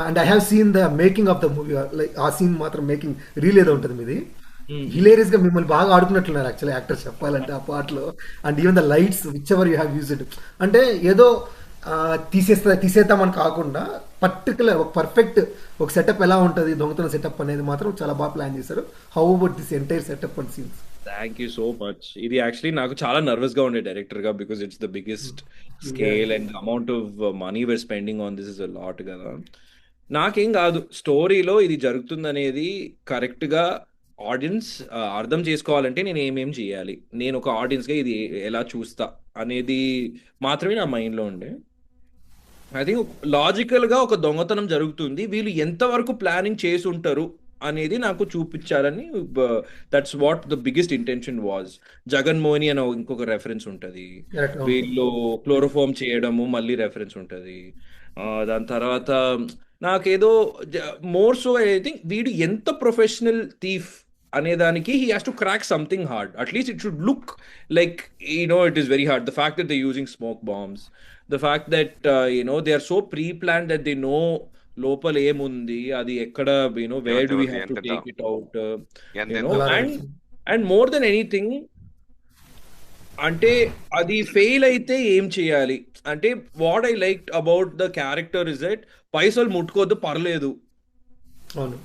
and I have seen the making of the movie like ఆ సీన్ మాత్రం మేకింగ్ రీల్ ఏదో ఉంటుంది మీది హిలేరియస్ గా మిమ్మల్ని బాగా ఆడుకున్నట్లున్నారు యాక్చువల్లీ యాక్టర్స్ చెప్పాలంటే ఆ పాటలో. And even the lights which ever you have used అంటే ఏదో తీసేద్దామని కాకుండా పర్టికులర్ ఒక పర్ఫెక్ట్ ఒక సెటప్ ఎలా ఉంటుంది దొంగతనం సెటప్ అనేది మాత్రం చాలా బాగా ప్లాన్ చేశారు. How about this entire setup and scenes? Thank you so much. ఇది యాక్చువల్లీ నాకు చాలా నర్వస్ గా ఉండే డైరెక్టర్ గా, because it's the biggest scale and amount of money we're spending on this is a lot కదా. నాకేం కాదు, స్టోరీలో ఇది జరుగుతుందనేది కరెక్ట్ గా ఆడియన్స్ అర్థం చేసుకోవాలంటే నేను ఏమేం చేయాలి, నేను ఒక ఆడియన్స్ గా ఇది ఎలా చూస్తా అనేది మాత్రమే నా మైండ్ లో ఉండే. ఐ థింక్ లాజికల్ గా ఒక దొంగతనం జరుగుతుంది, వీళ్ళు ఎంతవరకు ప్లానింగ్ చేసి ఉంటారు అనేది నాకు చూపించాలని. That's what the biggest intention was. Jagan Mohini అని ఇంకొక రెఫరెన్స్ ఉంటుంది, వీళ్ళు క్లోరోఫామ్ చేయడము మళ్ళీ రెఫరెన్స్ ఉంటుంది. దాని తర్వాత నాకేదో మోర్ సో ఐ థింక్ వీడు ఎంత ప్రొఫెషనల్ థీఫ్ అనేదానికి he has to crack something hard. At least it should look like it is very hard. The fact that they using smoke bombs, the fact that they are so pre plan that they know లోపల ఏముంది, అది ఎక్కడ where do we have to take it out. And more than anything అంటే అది fail అయితే ఏం చేయాలి అంటే what I like about the character is that పైసలు ముట్టుకోవద్దు పర్లేదు అవును.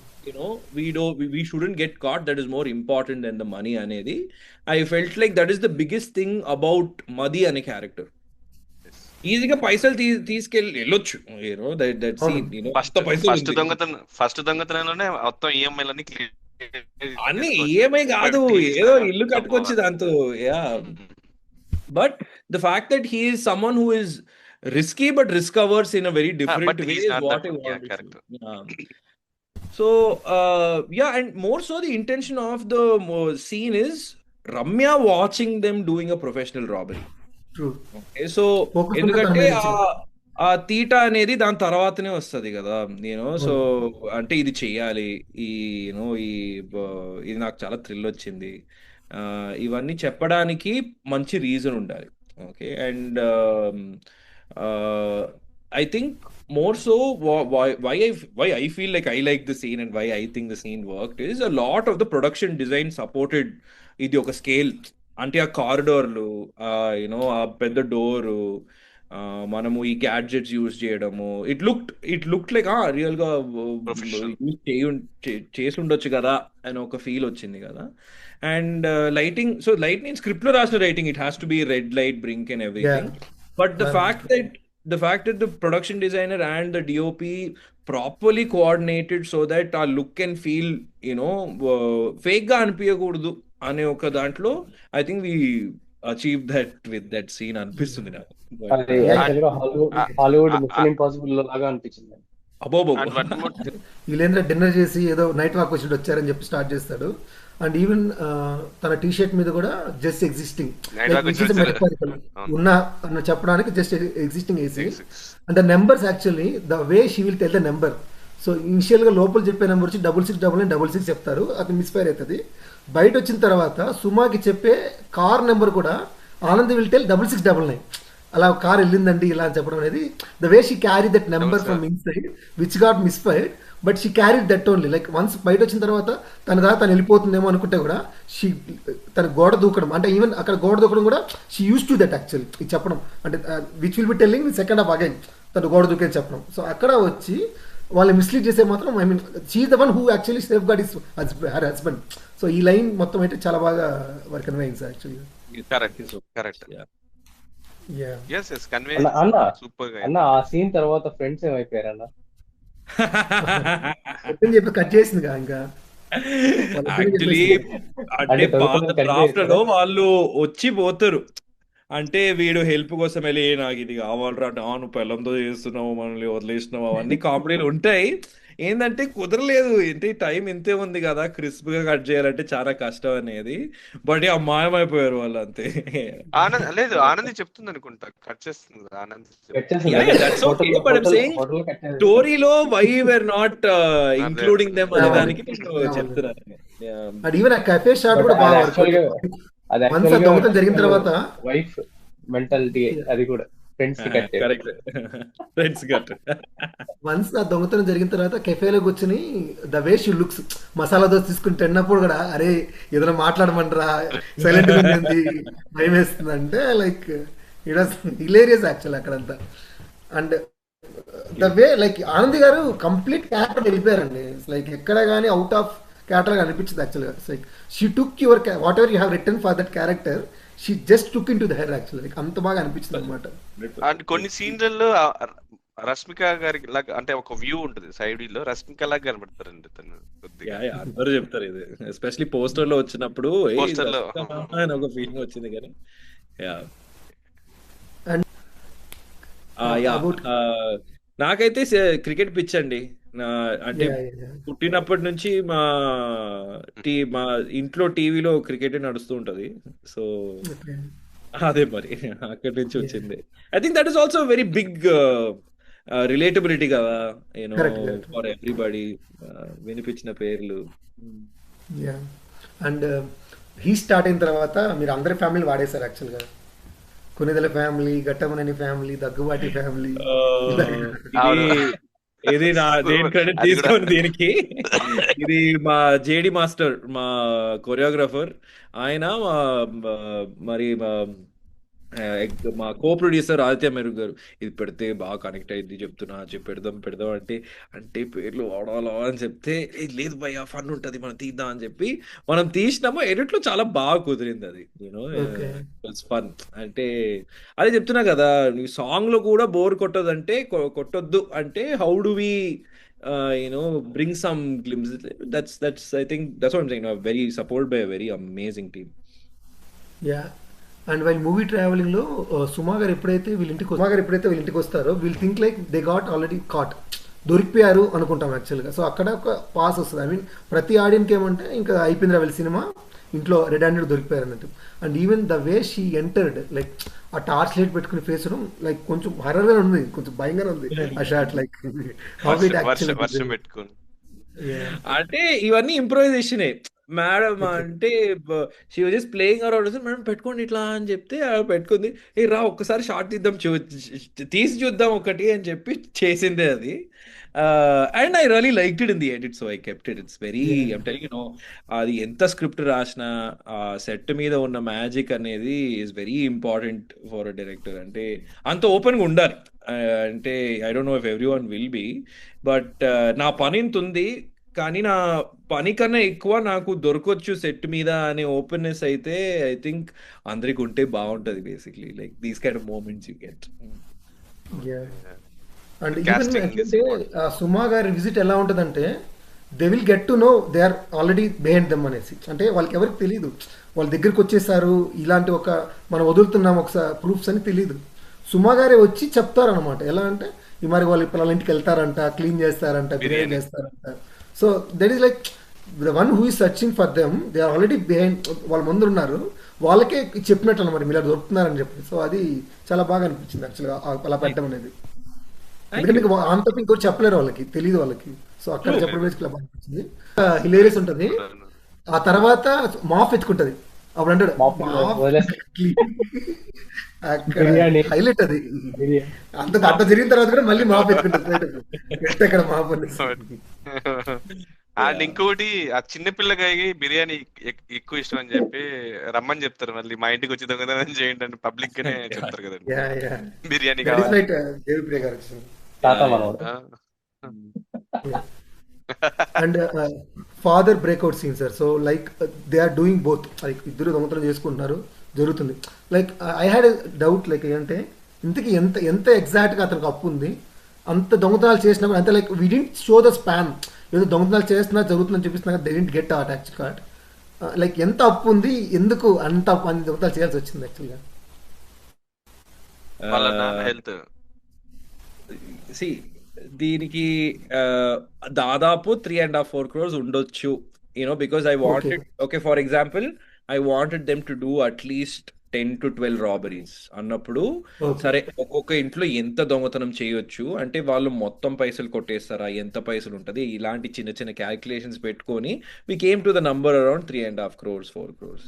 we shouldn't get caught, that is more important than the money అనేది I felt like that is the biggest thing about Madhi అనే క్యారెక్టర్. ఈజీగా పైసలు తీసుకెళ్ళి వెళ్ళొచ్చు that అవును. scene ఫస్ట్ అంత పైసలు ఫస్ట్ ఉంది. దొంగతనంలోనే మొత్తం ఈఎంఐలన్నీ క్లియర్ అన్ని చేసుకోవచ్చు. ఈఎంఐ కాదు Please, ఏదో sir. ఇల్లు కట్టుకొచ్చి దాంతో but the fact that he is someone who is risky but risk averse in a very different But way he's is not what that I want to character. see. So yeah, and more so the intention of the scene is Ramya watching them doing a professional robbery. True. Okay, so Focus ఉంది తన ఎందుకంటే మీద ఇచ్చింది. ఆ theta అనేది దాని తర్వాతనే వస్తది కదా సో అంటే ఇది చెయ్యాలి ఈ ఇది నాకు చాలా థ్రిల్ వచ్చింది ఇవన్నీ చెప్పడానికి మంచి రీజన్ ఉండాలి. Okay, and I think more so why I feel like I like the scene and why I think the scene worked is a lot of the production design supported ఇది ఒక scale. అంటే ఆ కారిడోర్లు ఆ పెద్ద door మనము ఈ gadgets use చేయడము it look like real గా Professional. చేసి ఉండొచ్చు కదా అని ఒక ఫీల్ వచ్చింది కదా. And lighting, so lighting script లో రాసిన writing it has to be red light brink and everything. But the fact that the production designer and the DOP properly coordinated so that our look and feel fake గా అనిపించకూడదు అనే ఒక దాంట్లో I think we achieve that with that scene అనిపిస్తుంది నాకు. అది యాక్చువల్గా Hollywood mission impossible లాగా అనిపించింది. అబ్బోబో And one more thing. వీళ్ళేంద్ర డిన్నర్ చేసి ఏదో నైట్ వాక్ వచ్చి వచ్చారని చెప్పి స్టార్ట్ చేస్తాడు. అండ్ ఈవెన్ తన టీ షర్ట్ మీద కూడా జస్ట్ ఎగ్జిస్టింగ్ Night walk వచ్చి వచ్చారు. ఉన్న అన్న చెప్పడానికి జస్ట్ ఎగ్జిస్టింగ్ వేసి and the numbers actually the way she will tell the number. So initial గా లోపల చెప్పే నెంబర్ వచ్చి 669966 చెప్తారు, అది మిస్ఫైర్ అవుతుంది. బయట వచ్చిన తర్వాత సుమాకి చెప్పే కార్ నెంబర్ కూడా ఆనంద్ విల్ టెల్ 6699. అలా కార్ వెళ్ళిందండి ఇలా అని చెప్పడం అనేది the way she carry that number from inside which got misfired, but she carried that only. Like once బయట వచ్చిన తర్వాత తను వెళ్ళిపోతుందేమో అనుకుంటే కూడా తన గోడ దూకడం, అంటే ఈవెన్ అక్కడ గోడ దూకడం కూడా she use to that actually ఇది చెప్పడం, అంటే which will be telling second half again తను గోడ దూకే చెప్పడం. సో అక్కడ వచ్చి వాళ్ళు మిస్లీడ్ చేసే మాత్రం I mean she the one who actually safe guard is her husband. So ఈ లైన్ మొత్తం అయితే చాలా బాగా work conveyings actually. Correct. Yeah. Yes, convey. అన్న Super guy. అన్న ఆ సీన్ తర్వాత ఫ్రెండ్స్ ఏమైపోయారు అన్న? చెప్పి కట్ చేసింది ఇంకా యాక్చువల్లీ అంటే పాత డ్రాఫ్ట్ లో వాళ్ళు వచ్చి పోతారు, అంటే వీడు హెల్ప్ కోసం వెళ్ళి నాకు ఇది కావాలరా నువ్వు పిల్లంతో చేస్తున్నావు మనల్ని వదిలేసినావు అవన్నీ కామెడీలు ఉంటాయి. ఏంటంటే కుదరలేదు, ఏంటి టైం ఇంతే ఉంది కదా క్రిస్ప్ గా కట్ చేయాలంటే చాలా కష్టం అనేది. బట్ మాయమైపోయారు వాళ్ళు అంతే. లేదు ఆనంది చెప్తుంది అనుకుంటా, కట్ చేస్తుంది కదా ఆనంది. స్టోరీలో why we're not including them అనే దానికి చెప్తున్నాను. అండ్ ఈవెన్ ఆ కఫే షాట్ కూడా బాగా వన్స్ ఆ దొంగతనం జరిగిన తర్వాత వైఫ్ మెంటాలిటీ అది కూడా ఫ్రెండ్స్ వన్స్ ఆ దొంగతనం జరిగిన తర్వాత కెఫేలో కూర్చుని the way she looks masala dosa తీసుకుని తిన్నప్పుడు కూడా అరే ఏదైనా మాట్లాడమంటారా సైలెంట్ గా ఉంది భయం వేస్తుంది అంటే like it was hilarious actual అక్కడంతా. And the way like Anand గారు కంప్లీట్ క్యారెక్టర్ వెళ్ళిపోయారండి, లైక్ ఎక్కడ కానీ అవుట్ ఆఫ్ క్యారెక్టర్ గా అనిపించింది యాక్చువల్గా. Like she took your what ever you have return for that character she just took in to the hair actually, అంత బాగా అనిపించింది అనమాట. అండ్ కొన్ని సీన్లలో రష్మిక గారికి లాగా అంటే ఒక వ్యూ ఉంటుంది సైడ్ లో, రష్మిక లాగా కనబడతారండి తను కొద్దిగా. అందరూ చెప్తారు ఇది, ఎస్పెషల్లీ పోస్టర్ లో వచ్చినప్పుడు Poster లో. ఒక ఫీలింగ్ వచ్చింది కానీ నాకైతే క్రికెట్ పిచ్ అండి. అంటే పుట్టినప్పటి నుంచి మా ఇంట్లో టీవీలో క్రికెట్ నడుస్తూ ఉంటది. సో అదే మరి అక్కడి నుంచి వచ్చింది. I think that is also very big relatability కదా ఫర్ ఎవ్రీబడి వినిపించిన పేర్లు. అండ్ హీ స్టార్ట్ అయిన తర్వాత మీరు అందరి ఫ్యామిలీ వాడేశారు యాక్చువల్గా, Konidela family, Ghattamaneni family, Daggubati family. ఇది నేను క్రెడిట్ అది కూడా తీసుకోను దీనికి. ఇది మా జేడి మాస్టర్, మా కొరియోగ్రాఫర్, ఆయన మరి మా కో ప్రొడ్యూసర్ ఆదిత్య మెరుగు గారు, ఇది పెడితే బాగా కనెక్ట్ అయింది చెప్తున్నా, చెప్పి పెడదాం పెడదాం అంటే, అంటే పేర్లు వాడాలా అని చెప్తే, లేదు భయ్యా ఫన్ ఉంటుంది మనం తీద్దాం అని చెప్పి మనం తీసినామో. ఎడిట్లో చాలా బాగా కుదిరింది అది, యూనో ఇట్స్ ఫన్. అంటే అదే చెప్తున్నా కదా, ఈ సాంగ్ లో కూడా బోర్ కొట్టదంటే కొట్టొద్దు అంటే, how do we bring some glimpses. That's I think that's what I'm saying. Very supported by a very amazing team. Yeah. And వీళ్ళు మూవీ ట్రావెలింగ్లో సుమా గారు ఎప్పుడైతే వీళ్ళ ఇంటికి వస్తారో, వీళ్ళు think like they got already caught, దొరికిపోయారు అనుకుంటాం యాక్చువల్గా. సో అక్కడ ఒక పాస్ వస్తుంది. ఐ మీన్ ప్రతి ఆడియన్కి ఏమంటే ఇంకా అయిపోయిందిరా వీళ్ళ సినిమా, ఇంట్లో రెడ్ హ్యాండెడ్ దొరికిపోయారు అన్నట్టు. And even the way she entered, like ఆ టార్చ్ లైట్ పెట్టుకుని ఫేస్ లైక్ కొంచెం హర్రర్గా ఉంది, కొంచెం భయంగానే ఉంది ఆ షాట్. లైక్ వర్షం పెట్టుకుని అంటే ఇవన్నీ ఇంప్రూవైజేషనే మేడం. అంటే she was just playing around, madam పెట్టుకోండి ఇట్లా అని చెప్తే పెట్టుకుంది. ఏ రా ఒక్కసారి షార్ట్ తీద్దాం, తీసి చూద్దాం ఒకటి అని చెప్పి చేసిందే అది. And I really liked it in the edit, so I kept it. It's very I'm telling you know, అది ఎంత స్క్రిప్ట్ రాసినా ఆ సెట్ మీద ఉన్న మ్యాజిక్ అనేది is very important for a director. అంటే అంత ఓపెన్గా ఉండాలి. అంటే I don't know if everyone will be, but నా పని ఇంత ఉంది కానీ నా పని కన్నా ఎక్కువ నాకు దొరకొచ్చు సెట్ మీద అనే ఓపెన్నెస్ అయితే ఐ థింక్ అందరికి ఉంటే బాగుంటది. Basically like these kind of moments you get. And even Suma గారి విజిట్ ఎలా ఉంటుందంటే, they will get to know they are already behind them అనేసి. అంటే వాళ్ళకి ఎవరికి తెలియదు వాళ్ళ దగ్గరికి వచ్చేసారు, ఇలాంటి ఒక మనం వదులుతున్నాం ఒకసారి ప్రూఫ్స్ అని తెలియదు. సుమా గారే వచ్చి చెప్తారనమాట. ఎలా అంటే ఈ మరి వాళ్ళ పిల్లల ఇంటికి వెళ్తారంట, క్లీన్ చేస్తారంట, బిర్యానీ చేస్తారంట. So that is like the one who is searching for them, they are already behind, వాళ్ళ ముందు ఉన్నారు, వాళ్ళకే చెప్పినట్టు అనమాట మీరు దొరుకుతున్నారని చెప్పి. సో అది చాలా బాగా అనిపించింది యాక్చువల్గా అలా పెట్టడం అనేది. ఎందుకంటే అంత ఇంకోటి చెప్పలేరు, వాళ్ళకి తెలియదు వాళ్ళకి. సో అక్కడ చెప్పడం ఇలా బాగా అనిపించింది. హిలేరియస్ ఉంటుంది. ఆ తర్వాత మాఫ్ ఎత్తుకుంటది, అప్పుడు అంటాడు అక్కడ హైలైట్ అది. అంత జరిగిన తర్వాత కూడా మళ్ళీ మాఫ్ ఎత్తుకుంటుంది అక్కడ మాఫ్ అని. అండ్ ఇంకోటి, ఆ చిన్న పిల్లకాయకి బిర్యానీ ఎక్కువ ఇష్టం అని చెప్పి రమ్మని చెప్తారు, మళ్ళీ మా ఇంటికి వచ్చి దొంగతనం చేయండి అని పబ్లిక్ గానే చెప్తారు కదండి. Biryani and father breakout scene sir. So like they are doing both, like ఇద్దరు దొంగతనం చేసుకుంటున్నారు, జరుగుతుంది. Like I had doubt, like ఏంటంటే ఇంతకీ ఎంత ఎంత ఎగ్జాక్ట్గా అతనికి అప్పు ఉంది, అంత దొంగతనాలు చేసినప్పుడు అంతే. Like we didn't show the span, ఏదో దొంగతనాలు చేస్తున్నా జరుగుతుందని చూపిస్తున్నా, దే డింట్ గెట్ ఆ ట్యాక్స్ కార్డ్. లైక్ ఎంత అప్పు ఉంది, ఎందుకు అంత దొంగతనాలు చేయాల్సి వచ్చింది యాక్చువల్గా. దీనికి దాదాపు 3.5-4 crores ఉండొచ్చు, because I wanted, okay for example I wanted them to do at least 10 to 12 robberies అన్నప్పుడు, సరే ఒక్కొక్క ఇంట్లో ఎంత దొంగతనం చేయొచ్చు అంటే వాళ్ళు మొత్తం పైసలు కొట్టేస్తారా, ఎంత పైసలు ఉంటుంది, ఇలాంటి చిన్న చిన్న క్యాల్కులేషన్స్ పెట్టుకొని we came to the number around 3.5 crores 4 crores.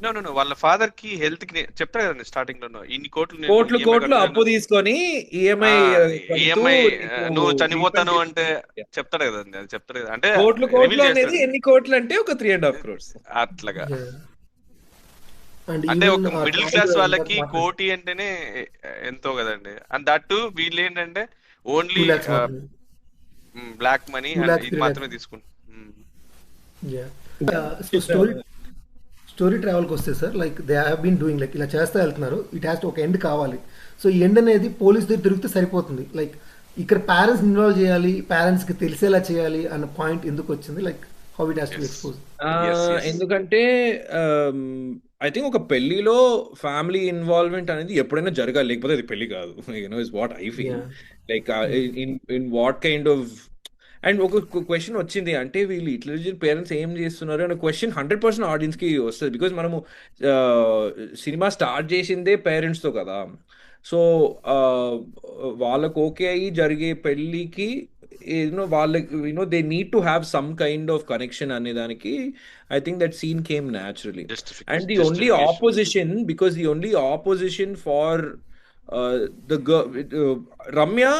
No వాళ్ళ ఫాదర్ కి హెల్త్ కి చెప్తారు కదండి స్టార్టింగ్ లో, ఇన్ని కోట్లు అప్పు తీసుకొని ఈఎంఐ నువ్వు చనిపోతాను అంటే చెప్తాడు కదండి, అది చెప్తాడు కదా. అంటే కోట్లు అనేది ఎన్ని కోట్లు అంటే ఒక 3.5 crores అట్లాగా. అంటే ఒక మిడిల్ క్లాస్ వాళ్ళకి కోటి అంటేనే ఎంతో కదండి. అండ్ దట్ వీళ్ళు ఏంటంటే ఓన్లీ బ్లాక్ మనీ ఇది మాత్రమే తీసుకుంటారు. స్టోరీ ట్రావెల్కి వస్తే sir, like they have been doing, like ఇలా చేస్తూ వెళ్తున్నారు, ఇట్ హ్యాస్ ఒక ఎండ్ కావాలి. సో ఈ ఎండ్ అనేది పోలీస్ దగ్గర దొరికితే సరిపోతుంది. లైక్ ఇక్కడ పేరెంట్స్ ఇన్వాల్వ్ చేయాలి, పేరెంట్స్కి తెలిసేలా చేయాలి అన్న పాయింట్ ఎందుకు వచ్చింది? Like how it has to expose. ఎందుకంటే ఐ థింక్ ఒక పెళ్లిలో ఫ్యామిలీ ఇన్వాల్వ్మెంట్ అనేది ఎప్పుడైనా జరగాలి, లేకపోతే అది పెళ్లి కాదు. Is what I feel. Like in what kind of, and ఒక క్వశ్చన్ వచ్చింది అంటే వీళ్ళు ఇట్లా పేరెంట్స్ ఏం చేస్తున్నారు అనే క్వశ్చన్ 100% ఆడియన్స్కి వస్తుంది. బికాజ్ మనము సినిమా స్టార్ట్ చేసిందే పేరెంట్స్తో కదా. సో వాళ్ళకు ఓకే అయ్యి జరిగే పెళ్ళికి వాళ్ళకి they need to have some kind of connection అనే దానికి I think that scene came naturally. And the only opposition, because the only opposition for the girl, Ramya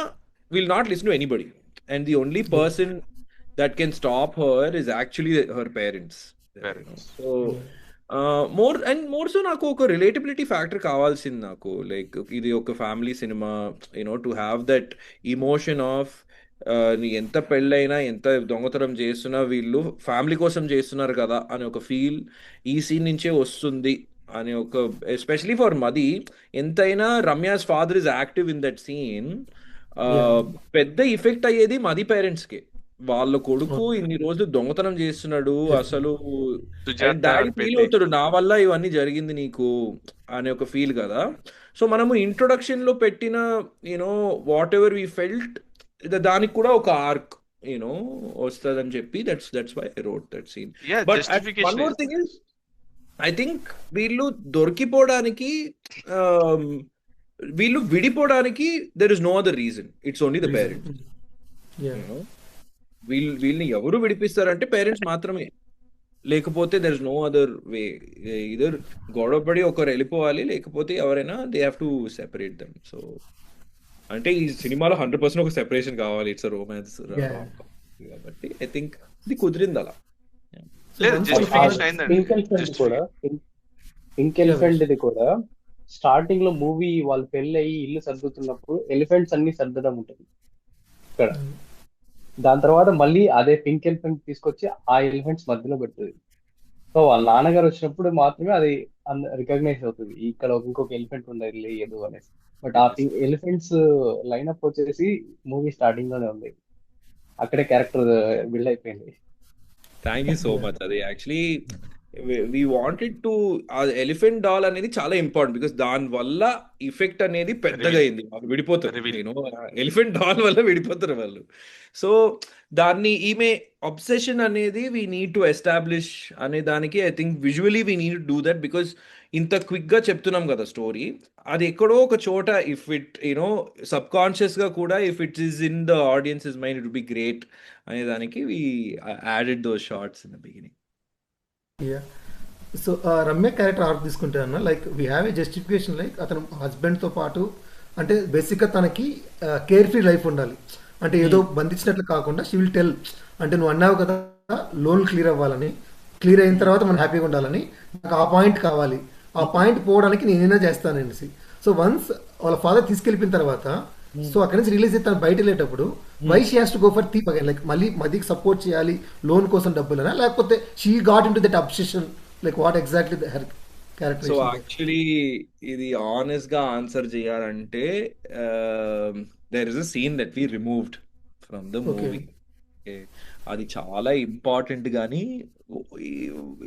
will not listen to anybody, and the only person that can stop her is actually her parents. Parents. So more so నాకు ఒక relatability factor కావాల్సింది నాకు, like ఇది ఒక family cinema, to have that emotion of నీ ఎంత పెళ్ళైనా ఎంత దొంగతనం చేస్తున్నా వీళ్ళు ఫ్యామిలీ కోసం చేస్తున్నారు కదా అనే ఒక ఫీల్ ఈ సీన్ నుంచే వస్తుంది అనే ఒక, ఎస్పెషలీ ఫర్ మది. ఎంతైనా Ramya's father is active in that scene, పెద్ద ఇఫెక్ట్ అయ్యేది మది పేరెంట్స్కి. వాళ్ళ కొడుకు ఇన్ని రోజులు దొంగతనం చేస్తున్నాడు, అసలు డాడీ ఫీల్ అవుతాడు నా వల్ల ఇవన్నీ జరిగింది నీకు అనే ఒక ఫీల్ కదా. సో మనము ఇంట్రొడక్షన్ లో పెట్టిన వాట్ ఎవర్ వి ఫెల్ట్, దానికి కూడా ఒక ఆర్క్ వస్తుందని చెప్పి that's why I wrote that scene. But one more thing is, I think వీళ్ళు దొరికిపోవడానికి, వీళ్ళు విడిపోవడానికి there is no other reason, it's only the parents. వీళ్ళని ఎవరు విడిపిస్తారంటే పేరెంట్స్ మాత్రమే, లేకపోతే there is no other way. Either గొడవపడి ఒకరు వెళ్ళిపోవాలి, లేకపోతే ఎవరైనా they have to separate them. So అంటే ఈ సినిమాలో 100% ఒక సెపరేషన్ కావాలి, ఇట్స్ రొమాన్స్ కాబట్టి ఐ థింక్ ఇది కుదిరింది అలా. పింక్ ఎలిఫెంట్ ఇది కూడా స్టార్టింగ్ లో మూవీ వాళ్ళు పెళ్లి అయ్యి ఇల్లు సర్దుతున్నప్పుడు ఎలిఫెంట్స్ అన్ని సర్దడం ఉంటుంది ఇక్కడ. దాని తర్వాత మళ్ళీ అదే పింక్ ఎలిఫెంట్ తీసుకొచ్చి ఆ ఎలిఫెంట్స్ మధ్యలో పెడుతుంది. సో వాళ్ళ నాన్నగారు వచ్చినప్పుడు మాత్రమే అది రికగ్నైజ్ అవుతుంది, ఇక్కడ ఇంకొక ఎలిఫెంట్ ఉండదు లేదు అనేసి. బట్ ఆ ఎలిఫెంట్స్ లైన్అప్ వచ్చేసి మూవీ స్టార్టింగ్ లోనే ఉంది, అక్కడే క్యారెక్టర్ బిల్డ్ అయిపోయింది. Thank you so much. అది యాక్చువల్లీ వి వాంటెడ్ టు, ఆ ఎలిఫెంట్ డాల్ అనేది చాలా ఇంపార్టెంట్, బికాస్ దాని వల్ల ఇఫెక్ట్ అనేది పెద్దగా అయింది, వాళ్ళు విడిపోతారు, ఎలిఫెంట్ డాల్ వల్ల విడిపోతారు వాళ్ళు. సో దాన్ని ఈమె అబ్సెషన్ అనేది వీ నీడ్ టు ఎస్టాబ్లిష్ అనే దానికి I think visually we need to do that, because ఇంత క్విక్ గా చెప్తున్నాం కదా స్టోరీ, అది ఎక్కడో ఒక చోట ఇఫ్ ఇట్ సబ్ కాన్షియస్ గా కూడా if it is in the audiences mind it be great అనే దానికి we added those shots in the beginning. So Ramya character arc తీసుకుంటే అన్న, like we have a justification, like అతను హస్బెండ్తో పాటు అంటే బేసిక్గా తనకి కేర్ ఫ్రీ లైఫ్ ఉండాలి, అంటే ఏదో బంధించినట్లు కాకుండా షీ విల్ టెల్, అంటే నువ్వు అన్నావు కదా లోన్ క్లియర్ అవ్వాలని, క్లియర్ అయిన తర్వాత మనం హ్యాపీగా ఉండాలని, నాకు ఆ పాయింట్ కావాలి, ఆ పాయింట్ పోవడానికి నేనైనా చేస్తాననేసి. సో వన్స్ వాళ్ళ ఫాదర్ తీసుకెళ్ళిపోయిన తర్వాత, సో అక్కడి నుంచి రిలీజ్ అయితే బయట వెళ్ళేటప్పుడు why she has to go for thief again, like మళ్ళీ మదికి సపోర్ట్ చేయాలి లోన్ కోసం డబ్బులనా, లేకపోతే she got into that obsession, like what exactly her character? So actually ఇది ఆనెస్ట్ గా ఆన్సర్ చేయాలంటే there is a scene that we removed from the movie. అది చాలా ఇంపార్టెంట్, కానీ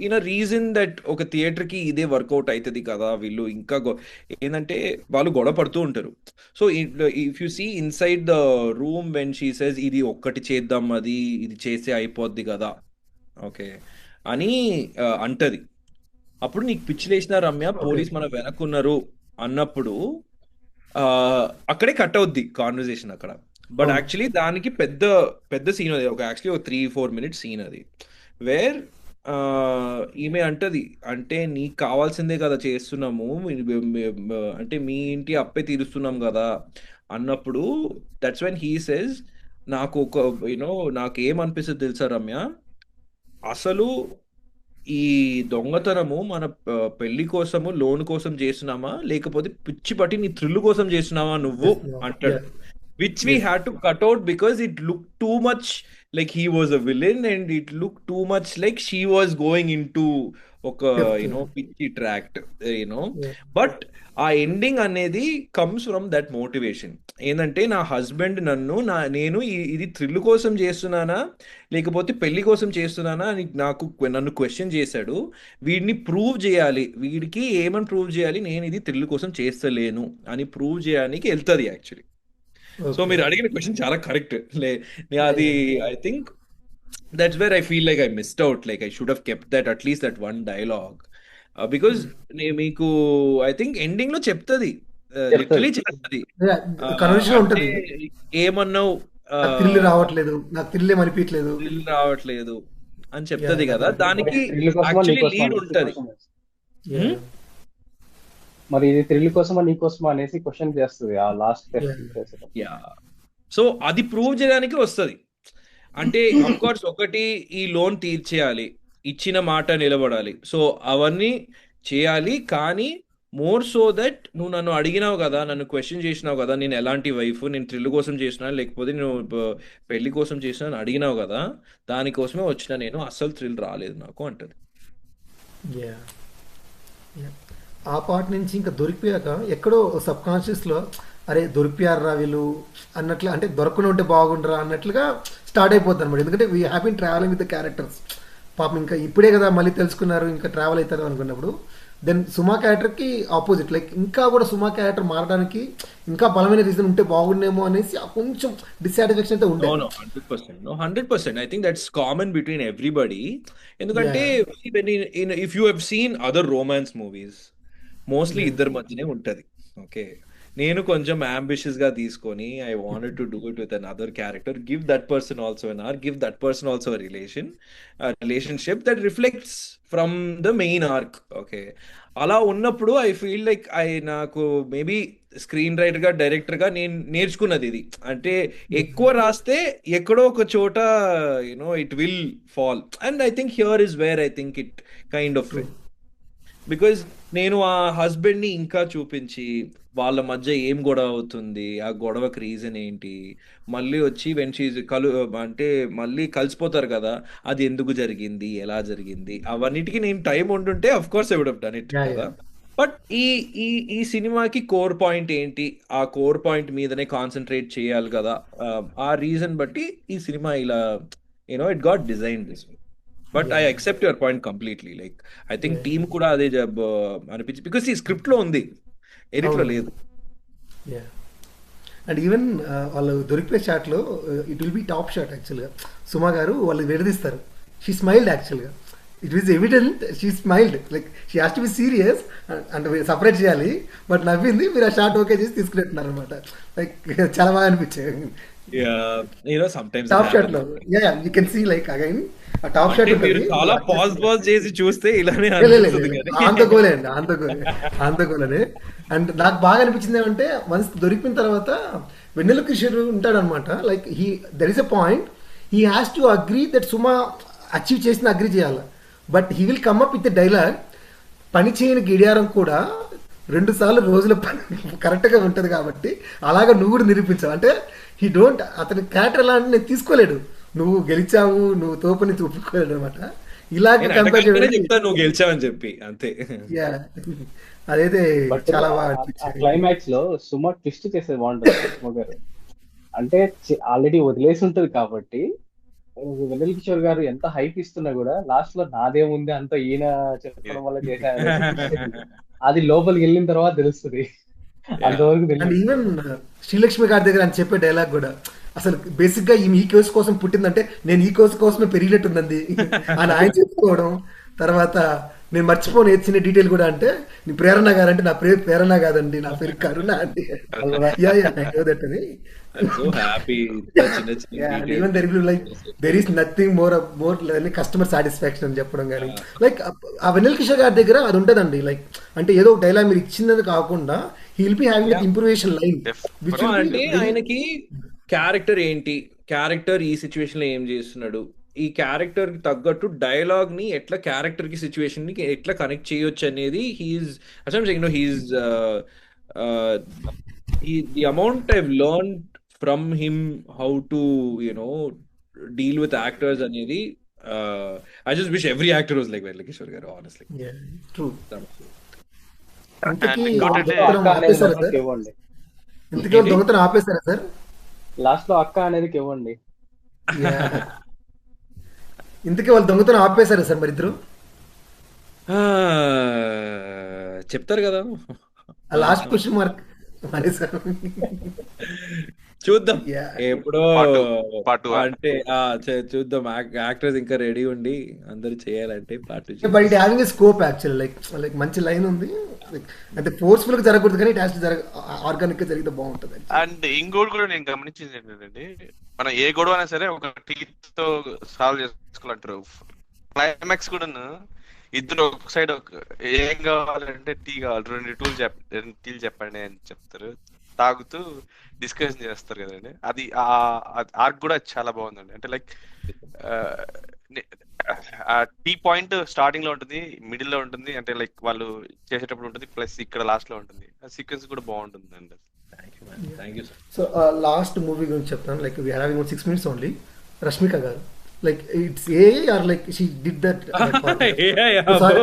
ఇన్ అ రీజన్ దట్ ఒక థియేటర్ కి ఇదే work out అవుతుంది కదా, వీళ్ళు ఇంకా ఏంటంటే వాళ్ళు గొడవ పడుతూ ఉంటారు. So if you see inside the room when she says ఇది ఒక్కటి చేద్దాం, అది ఇది చేస్తే అయిపోద్ది కదా ఓకే అని అంటది. అప్పుడు నీకు పిచ్చిలేసిన రమ్య పోలీస్ మన వెనక్కున్నారు అన్నప్పుడు అక్కడే కట్ అవుద్ది కాన్వర్సేషన్ అక్కడ. బట్ యాక్చువల్లీ దానికి పెద్ద పెద్ద సీన్ అది, ఒక యాక్చువల్లీ ఒక 3-4 minutes సీన్ అది, వేర్ ఈమె అంటది, అంటే నీకు కావాల్సిందే కదా చేస్తున్నాము, అంటే మీ ఇంటి అప్పే తీరుస్తున్నాం కదా అన్నప్పుడు దట్స్ వెన్ హీ సేస్, నాకు ఒక నాకు ఏమనిపిస్తుంది తెలుసా రమ్య, అసలు ఈ దొంగతనము మన పెళ్లి కోసము లోన్ కోసం చేస్తున్నామా, లేకపోతే పిచ్చి పట్టి నీ థ్రిల్ కోసం చేస్తున్నావా నువ్వు అంటాడు. Which we had to cut out because it looked too much like he was a villain, and it looked too much like she was going into ఒక పిచ్చి ట్రాక్ట్ బట్ ఆ ఎండింగ్ అనేది కమ్స్ ఫ్రమ్ దట్ మోటివేషన్. ఏంటంటే నా husband నేను ఇది thrill కోసం చేస్తున్నానా లేకపోతే పెళ్లి కోసం చేస్తున్నానా అని నన్ను క్వశ్చన్ చేశాడు. వీడిని ప్రూవ్ చేయాలి, వీడికి ఏమని ప్రూవ్ చేయాలి, నేను ఇది థ్రిల్ కోసం చేస్తలేను అని ప్రూవ్ చేయడానికి వెళ్తుంది యాక్చువల్లీ. సో మీరు అడిగిన క్వశ్చన్ చాలా కరెక్ట్. అది I think that's where I feel like I missed out, like I should have kept that, at least that one dialogue, because meeku I think ending lo cheptadi, literally cheptadi conversion ఉంటది, ఏమన్నావు thrill రావట్లేదు, నాకు thrill అనిపించలేదు, thrill రావట్లేదు అని చెప్తది కదా, దానికి యాక్చువల్లీ లీడ్ ఉంటది. మరి ఇది థ్రిల్ కోసమా నీకోసమా అనేసి క్వశ్చన్ చేస్తుంది ఆ లాస్ట్. సో అది ప్రూవ్ చేయడానికి వస్తుంది. అంటే అఫ్ కోర్స్ ఒకటి ఈ లోన్ తీర్చేయాలి, ఇచ్చిన మాట నిలబడాలి, సో అవన్నీ చేయాలి. కానీ మోర్ సో దట్ నువ్వు నన్ను అడిగినావు కదా, నన్ను క్వశ్చన్ చేసినావు కదా, నేను ఎలాంటి వైఫ్, నేను థ్రిల్ కోసం చేసినా లేకపోతే నేను పెళ్లి కోసం చేసినా అని అడిగినావు కదా, దానికోసమే వచ్చిన నేను, అస్సలు థ్రిల్ రాలేదు నాకు అంటది. యా ఆ పార్ట్ నుంచి ఇంకా దొరికిపోయాక ఎక్కడో సబ్ కాన్షియస్లో అరే దొరికిపోయారా వీళ్ళు అన్నట్లు, అంటే దొరకకుండా ఉంటే బాగుండరా అన్నట్లుగా స్టార్ట్ అయిపోతుంది అనమాట. ఎందుకంటే we have been travelling with the characters. పాపం ఇంకా ఇప్పుడే కదా మళ్ళీ తెలుసుకున్నారు, ఇంకా ట్రావెల్ అవుతారు అనుకున్నప్పుడు దెన్ సుమా క్యారెక్టర్కి ఆపోజిట్, లైక్ ఇంకా కూడా సుమా క్యారెక్టర్ మారడానికి ఇంకా బలమైన రీజన్ ఉంటే బాగుండేమో అనేసి కొంచెం డిస్సాటిస్ఫాక్షన్ అయితే ఉండే. No, no, 100%. No, 100%. I think that's common between everybody. ఎందుకంటే if you have seen other romance movies, mostly ఇద్దరి మధ్యనే ఉంటది. ఓకే, నేను కొంచెం అంబిషియస్ గా తీసుకొని I wanted to do it with another character, give that person also an arc, give that person also relationship that reflects from the main arc. Okay, అలా ఉన్నప్పుడు I feel like నాకు maybe screen writer గా director గా నేను నేర్చుకున్నది ఇది. అంటే ఎక్కువ రాస్తే ఎక్కడో ఒక చోట it will fall, and I think here is where I think it kind of because నేను ఆ హస్బెండ్ ని ఇంకా చూపించి వాళ్ళ మధ్య ఏం గొడవ అవుతుంది, ఆ గొడవకి రీజన్ ఏంటి, మళ్ళీ వచ్చి వెన్ షీజ్ అంటే మళ్ళీ కలిసిపోతారు కదా, అది ఎందుకు జరిగింది, ఎలా జరిగింది, అవన్నిటికీ నేను టైం ఉంటుంటే of course I would have done it కదా. బట్ ఈ ఈ ఈ సినిమాకి కోర్ పాయింట్ ఏంటి, ఆ కోర్ పాయింట్ మీదనే కాన్సన్ట్రేట్ చేయాలి కదా. ఆ రీజన్ బట్టి ఈ సినిమా ఇలా it got design this. But I accept your point completely. Like I think team కూడా అదే అనిపించి, బికాస్ ఈ స్క్రిప్ట్ లో ఉంది, ఎడిట్ లో లేదు. అండ్ ఈవెన్ వాళ్ళు దొరికిపోయే షాట్లో it will be top shot యాక్చువల్గా. సుమా గారు వాళ్ళు విడదీస్తారు, షీ స్మైల్డ్ యాక్చువల్గా, it is evident she smiled, like she has to be serious అంటే సపరేట్ చేయాలి, బట్ నవ్వింది, మీరు ఆ షాట్ ఓకే చేసి తీసుకునేట్టున్నారు అనమాట. లైక్ చాలా బాగా అనిపించాయి టాప్ షాట్ లో. You can see like again ఆ టాప్ షాట్ చాలా పాజ్ చేసి చూస్తే ఇలానే ఆంతగోలనే. అండ్ నాకు బాగా అనిపించింది ఏమంటే వన్స్ దొరికిన తర్వాత వెన్నెల కిషోర్ ఉంటాడు అనమాట. Like there is a point he has to agree that Suma achieve చేసిన అగ్రీ చేయాలి, but he will come up with dialogue, పని చేయని గిడియారం కూడా 2 సార్లు రోజుల పని కరెక్ట్గా ఉంటుంది కాబట్టి అలాగా నువ్వు కూడా నిరూపించావు. అంటే హీ డోంట్, అతని క్యారెక్టర్ ఎలా అంటే నేను తీసుకోలేడు, నువ్వు గెలిచావు, నువ్వు తోపని చూపుకోలేడు అనమాట. ఇలాగే కంపేర్ చెప్తాను నువ్వు గెలిచావని చెప్పి అంతే. అదైతే చాలా బాగా అనిపించింది. క్లైమాక్స్ లో సుమ ట్విస్ట్ చేసేది బాగుంటుంది సుమ గారు. అంటే ఆల్రెడీ వదిలేసి ఉంటది కాబట్టి వెన్నెల కిషోర్ గారు ఎంత హైప్ ఇస్తున్నా కూడా లాస్ట్ లో నాదేముంది అంత ఈయన చెప్పడం వల్ల చేశారు, అది లోపలికి వెళ్ళిన తర్వాత తెలుస్తుంది. అంతవరకు అండ్ ఈవెన్ శ్రీలక్ష్మి గారి దగ్గర అని చెప్పే డైలాగ్ కూడా అసలు బేసిక్ గా ఈ కేసు కోసం పుట్టిందంటే నేను ఈ కేసు కోసమే పెరిగినట్టుందండి అని ఆయన చెప్పుకోవడం. తర్వాత నేను మర్చిపోను ఏ చిన్న డీటెయిల్ కూడా, అంటే నీ ప్రేరణ గారంటే నా పేరు ప్రేరణ కాదండి, నా పేరు కరుణ అండి. Even there is nothing more customer satisfaction అని చెప్పడం కానీ, లైక్ ఆ వెన్నెల కిషోర్ గారి దగ్గర అది ఉంటదండి. లైక్ అంటే ఏదో ఒక డైలాగ్ మీరు ఇచ్చినది కాకుండా he will be having that ఇంప్రూవేషన్ line. అంటే ఆయనకి క్యారెక్టర్ ఏంటి, క్యారెక్టర్ ఈ సిచ్యువేషన్ లో ఏం చేస్తున్నాడు, ఈ క్యారెక్టర్ కి తగ్గట్టు డైలాగ్ ని ఎట్లా క్యారెక్టర్ కి సిచ్యువేషన్ ని ఎట్లా కనెక్ట్ చేయొచ్చు అనేది the amount I've learned from him how to deal with actors అనేది I just wish every actor was like Venkata Kishore garu, honestly. Yeah, true. ఇంతకీ దొంగతనం ఆపేస్తారా సార్? లాస్ట్ లో అక్క అనేది ఇవ్వండి. ఇంతకీ వాళ్ళు దొంగతనం ఆపేశారా సార్ మరి ఇద్దరు? చెప్తారు కదా లాస్ట్ క్వశ్చన్ మార్క్ మరి సార్ చూద్దాం ఎప్పుడో అంటే చూద్దాం. యాక్టర్స్ ఇంకా రెడీ ఉండి అందరు చేయాలంటే part 2. But it having a scope actually, like మంచి లైన్ ఉంది. అంటే ఫోర్స్ఫుల్ గా జరగకూడదు కానీ ఇట్ హాస్ టు ఆర్గానిక్ గా జరిగితే బాగుంటుంది. అండ్ ఇంకోటి కూడా నేను గమనించింది ఏంటంటే, మనం ఏ గొడవ అయినా సరే ఒక టీ తో సాల్వ్ చేసుకోవాలంటారు. క్లైమాక్స్ కూడా ఇద్దరు ఒక సైడ్ ఏం కావాలంటే టీ కావాలి, 2 టీలు చెప్పండి అని చెప్తారు. తాగుతూ డిస్కషన్ చేస్తారు కదండి. అది ఆర్క్ కూడా చాలా బాగుందండి. అంటే లైక్ ఆ టీ పాయింట్ స్టార్టింగ్ లో ఉంటుంది, మిడిల్ లో ఉంటుంది, అంటే లైక్ వాళ్ళు చేసేటప్పుడు ఉంటుంది, ప్లస్ ఇక్కడ లాస్ట్ లో ఉంటుంది. ఆ సీక్వెన్స్ కూడా బాగుంటుంది అండి. Thank you man, thank you. So last movie గురించి చెప్తాను. లైక్ వీ హ్యావింగ్ 6 minutes ఓన్లీ. రష్మిక గారు, like it's a are like she did that sorry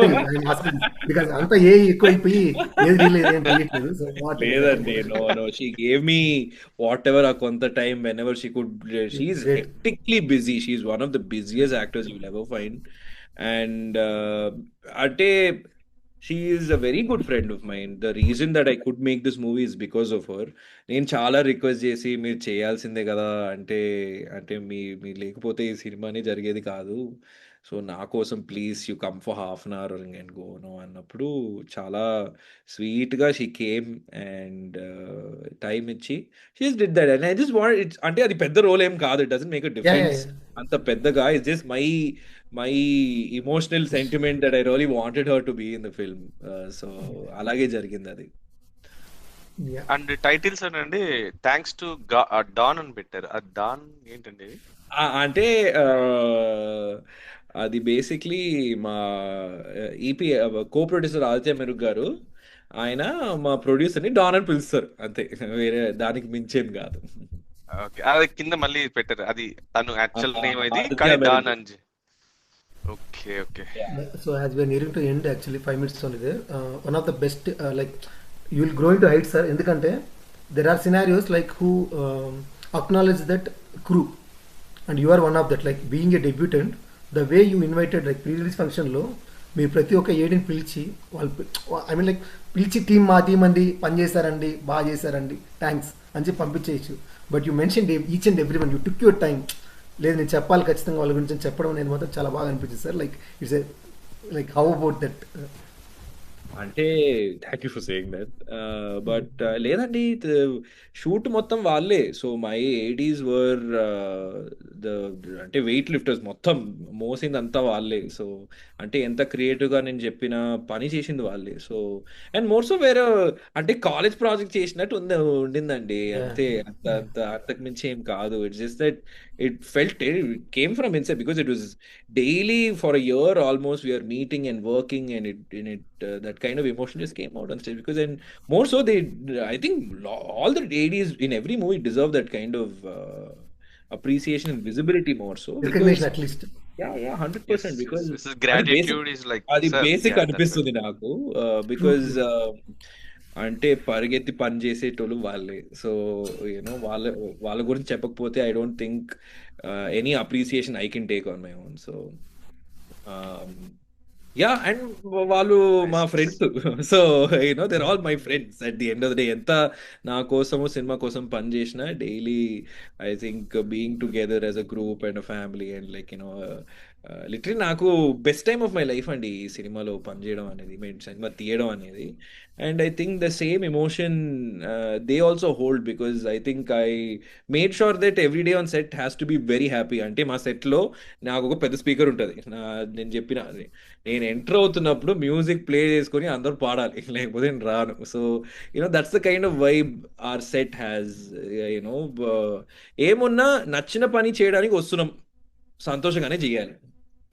because అంతా ఏ ఎక్కువైపోయి ఏది రియల్ ఏం తెలియట్లేదు. సో లేదండి, no no, she gave me whatever ఆ కొంత time whenever she could. She's hectically busy, she's one of the busiest actors you will ever find. And అంటే she is a very good friend of mind. The reason that I could make this movie is because of her. నేను చాలా request చేసి మీరు చేయాల్సిందే కదా అంటే, అంటే మీ లేకపోతే ఈ సినిమానే జరిగేది కాదు, సో నా కోసం please you come for half an hour and go no అన్నప్పుడు చాలా స్వీట్గా షీ కేమ్ అండ్ టైం ఇచ్చి she's did that. And I just want it's, అంటే అది పెద్ద రోల్ ఏం కాదు, it doesn't make a difference అంత పెద్దగా. It's just my emotional sentiment that I really wanted her to be in the film. So అలాగే జరిగింది అది. అండ్ టైటిల్స్ అండి థ్యాంక్స్ టు డాన్ అని పెట్టారు. ఆ డాన్ ఏంటండి? అంటే అది బేసిక్లీ మా ఈపీ కో ప్రొడ్యూసర్ ఆదిత్య మెరుగ్ గారు, ఆయన మా ప్రొడ్యూసర్ని డాన్ అని పిలుస్తారు అంతే, వేరే దానికి మించేం కాదు. ఓకే, అది కింద మళ్ళీ పెట్టారు, అది తను యాక్చువల్ నేమ్ ఇది కానీ డాన్ అని. Okay okay. So as we are nearing to end, actually 5 minutes only there. One of the best, like you will grow into heights, sir. ఎందుకంటే there are scenarios like who acknowledge that crew, and you are one of that. Like being a debutant, the way you invited like pre-release function లో మీరు ప్రతి ఒక్క ఏడిని పిలిచి వాళ్ళు, I mean like పిలిచి team మా టీం అండి పని చేశారండి బాగా చేశారండి థ్యాంక్స్ అని చెప్పి పంపించేయచ్చు. But you mention each and every one, you took your time. లేదు నేను చెప్పాలి ఖచ్చితంగా వాళ్ళ గురించి చెప్పడం అనేది మాత్రం చాలా బాగా అనిపించింది sir. Like it's like how about that? అంటే thank you for saying that. But లేదండి, షూట్ మొత్తం వాళ్ళే. సో మై ఏడీస్ వర్ అంటే వెయిట్ లిఫ్టర్స్, మొత్తం మోసింది అంతా వాళ్ళే. సో అంటే ఎంత క్రియేటివ్గా నేను చెప్పిన పని చేసింది వాళ్ళే. సో అండ్ మోర్ సో వేరే అంటే కాలేజ్ ప్రాజెక్ట్ చేసినట్టు ఉండిందండి అంతే, అంతకు మించి ఏం కాదు. It's just that it felt, it came from inside because it was daily for a year almost we are meeting and working, and it that kind of emotion just came out on stage. Because and more so they, I think all the ADs in every movie deserve that kind of appreciation and visibility more so, recognition at least. Yeah 100%. Because this is gratitude is like అది basic అనిపిస్తుంది నాకు. Because అంటే పరిగెత్తి పని చేసేటోళ్ళు వాళ్ళే. So you know వాళ్ళ గురించి చెప్పకపోతే I don't think any appreciation I can take on my own. So yeah, and వాళ్ళు మా friends. So you know they're all my friends at the end of the day. ఎంత నా కోసము సినిమా కోసం పని చేసినా daily I think being together as a group and a family and like you know literally నాకు best time of my life అండి ఈ సినిమాలో పనిచేయడం అనేది, సినిమా తీయడం అనేది. And I think the same emotion they also hold, because I think I made sure that every day on set has to be very happy. అంటే మా సెట్లో నాకు ఒక పెద్ద స్పీకర్ ఉంటుంది, నేను చెప్పిన నేను ఎంటర్ అవుతున్నప్పుడు మ్యూజిక్ ప్లే చేసుకొని అందరూ పాడాలి, లేకపోతే నేను రాను. So you know that's the kind of vibe our set has. You know ఏమున్నా నచ్చిన పని చేయడానికి వస్తున్నాం, సంతోషంగానే చేయాలి,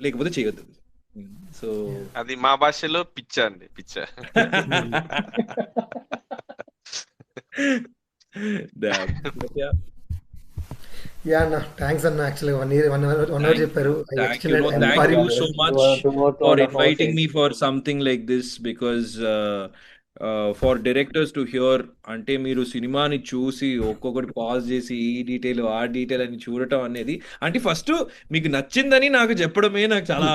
లేకపోతే చేయొద్దు. సో అది మా భాషలో పిచ్చ అండి, పిచ్చ. యా అన్న, థ్యాంక్స్ అన్న. యాక్చువల్లీ 1 hour చెప్పారు. Thank you so much for inviting me for something like this, because for directors to hear, అంటే మీరు సినిమాని చూసి ఒక్కొక్కటి పాజ్ చేసి ఈ డీటెయిల్ ఆ డీటెయిల్ అని చూడటం అనేది, అంటే ఫస్ట్ మీకు నచ్చిందని నాకు చెప్పడమే నాకు చాలా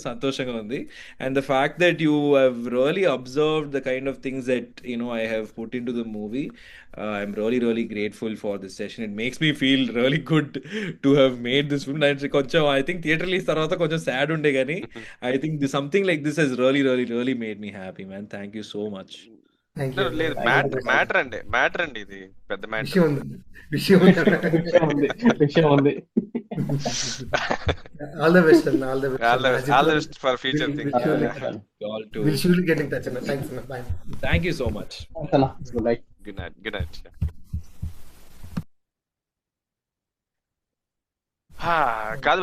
సంతోషంగా ఉంది. And the fact that you have really observed the kind of things that I have put in to the movie. I'm really grateful for this session. It makes me feel really good to have made this film. కొంచెం I think theater release తర్వాత కొంచెం sad ఉండే కానీ I think something like this has really made me happy, man. Thank you so much. లేదు, matter అండి, ఇది పెద్ద matter. విషయం ఉంది. ఆల్ ద బెస్ట్ అన్న, all the best for future things. All to will surely get in touch అన్న. Thanks అన్న. By. Thank you so much. Good night. Good night. కాదు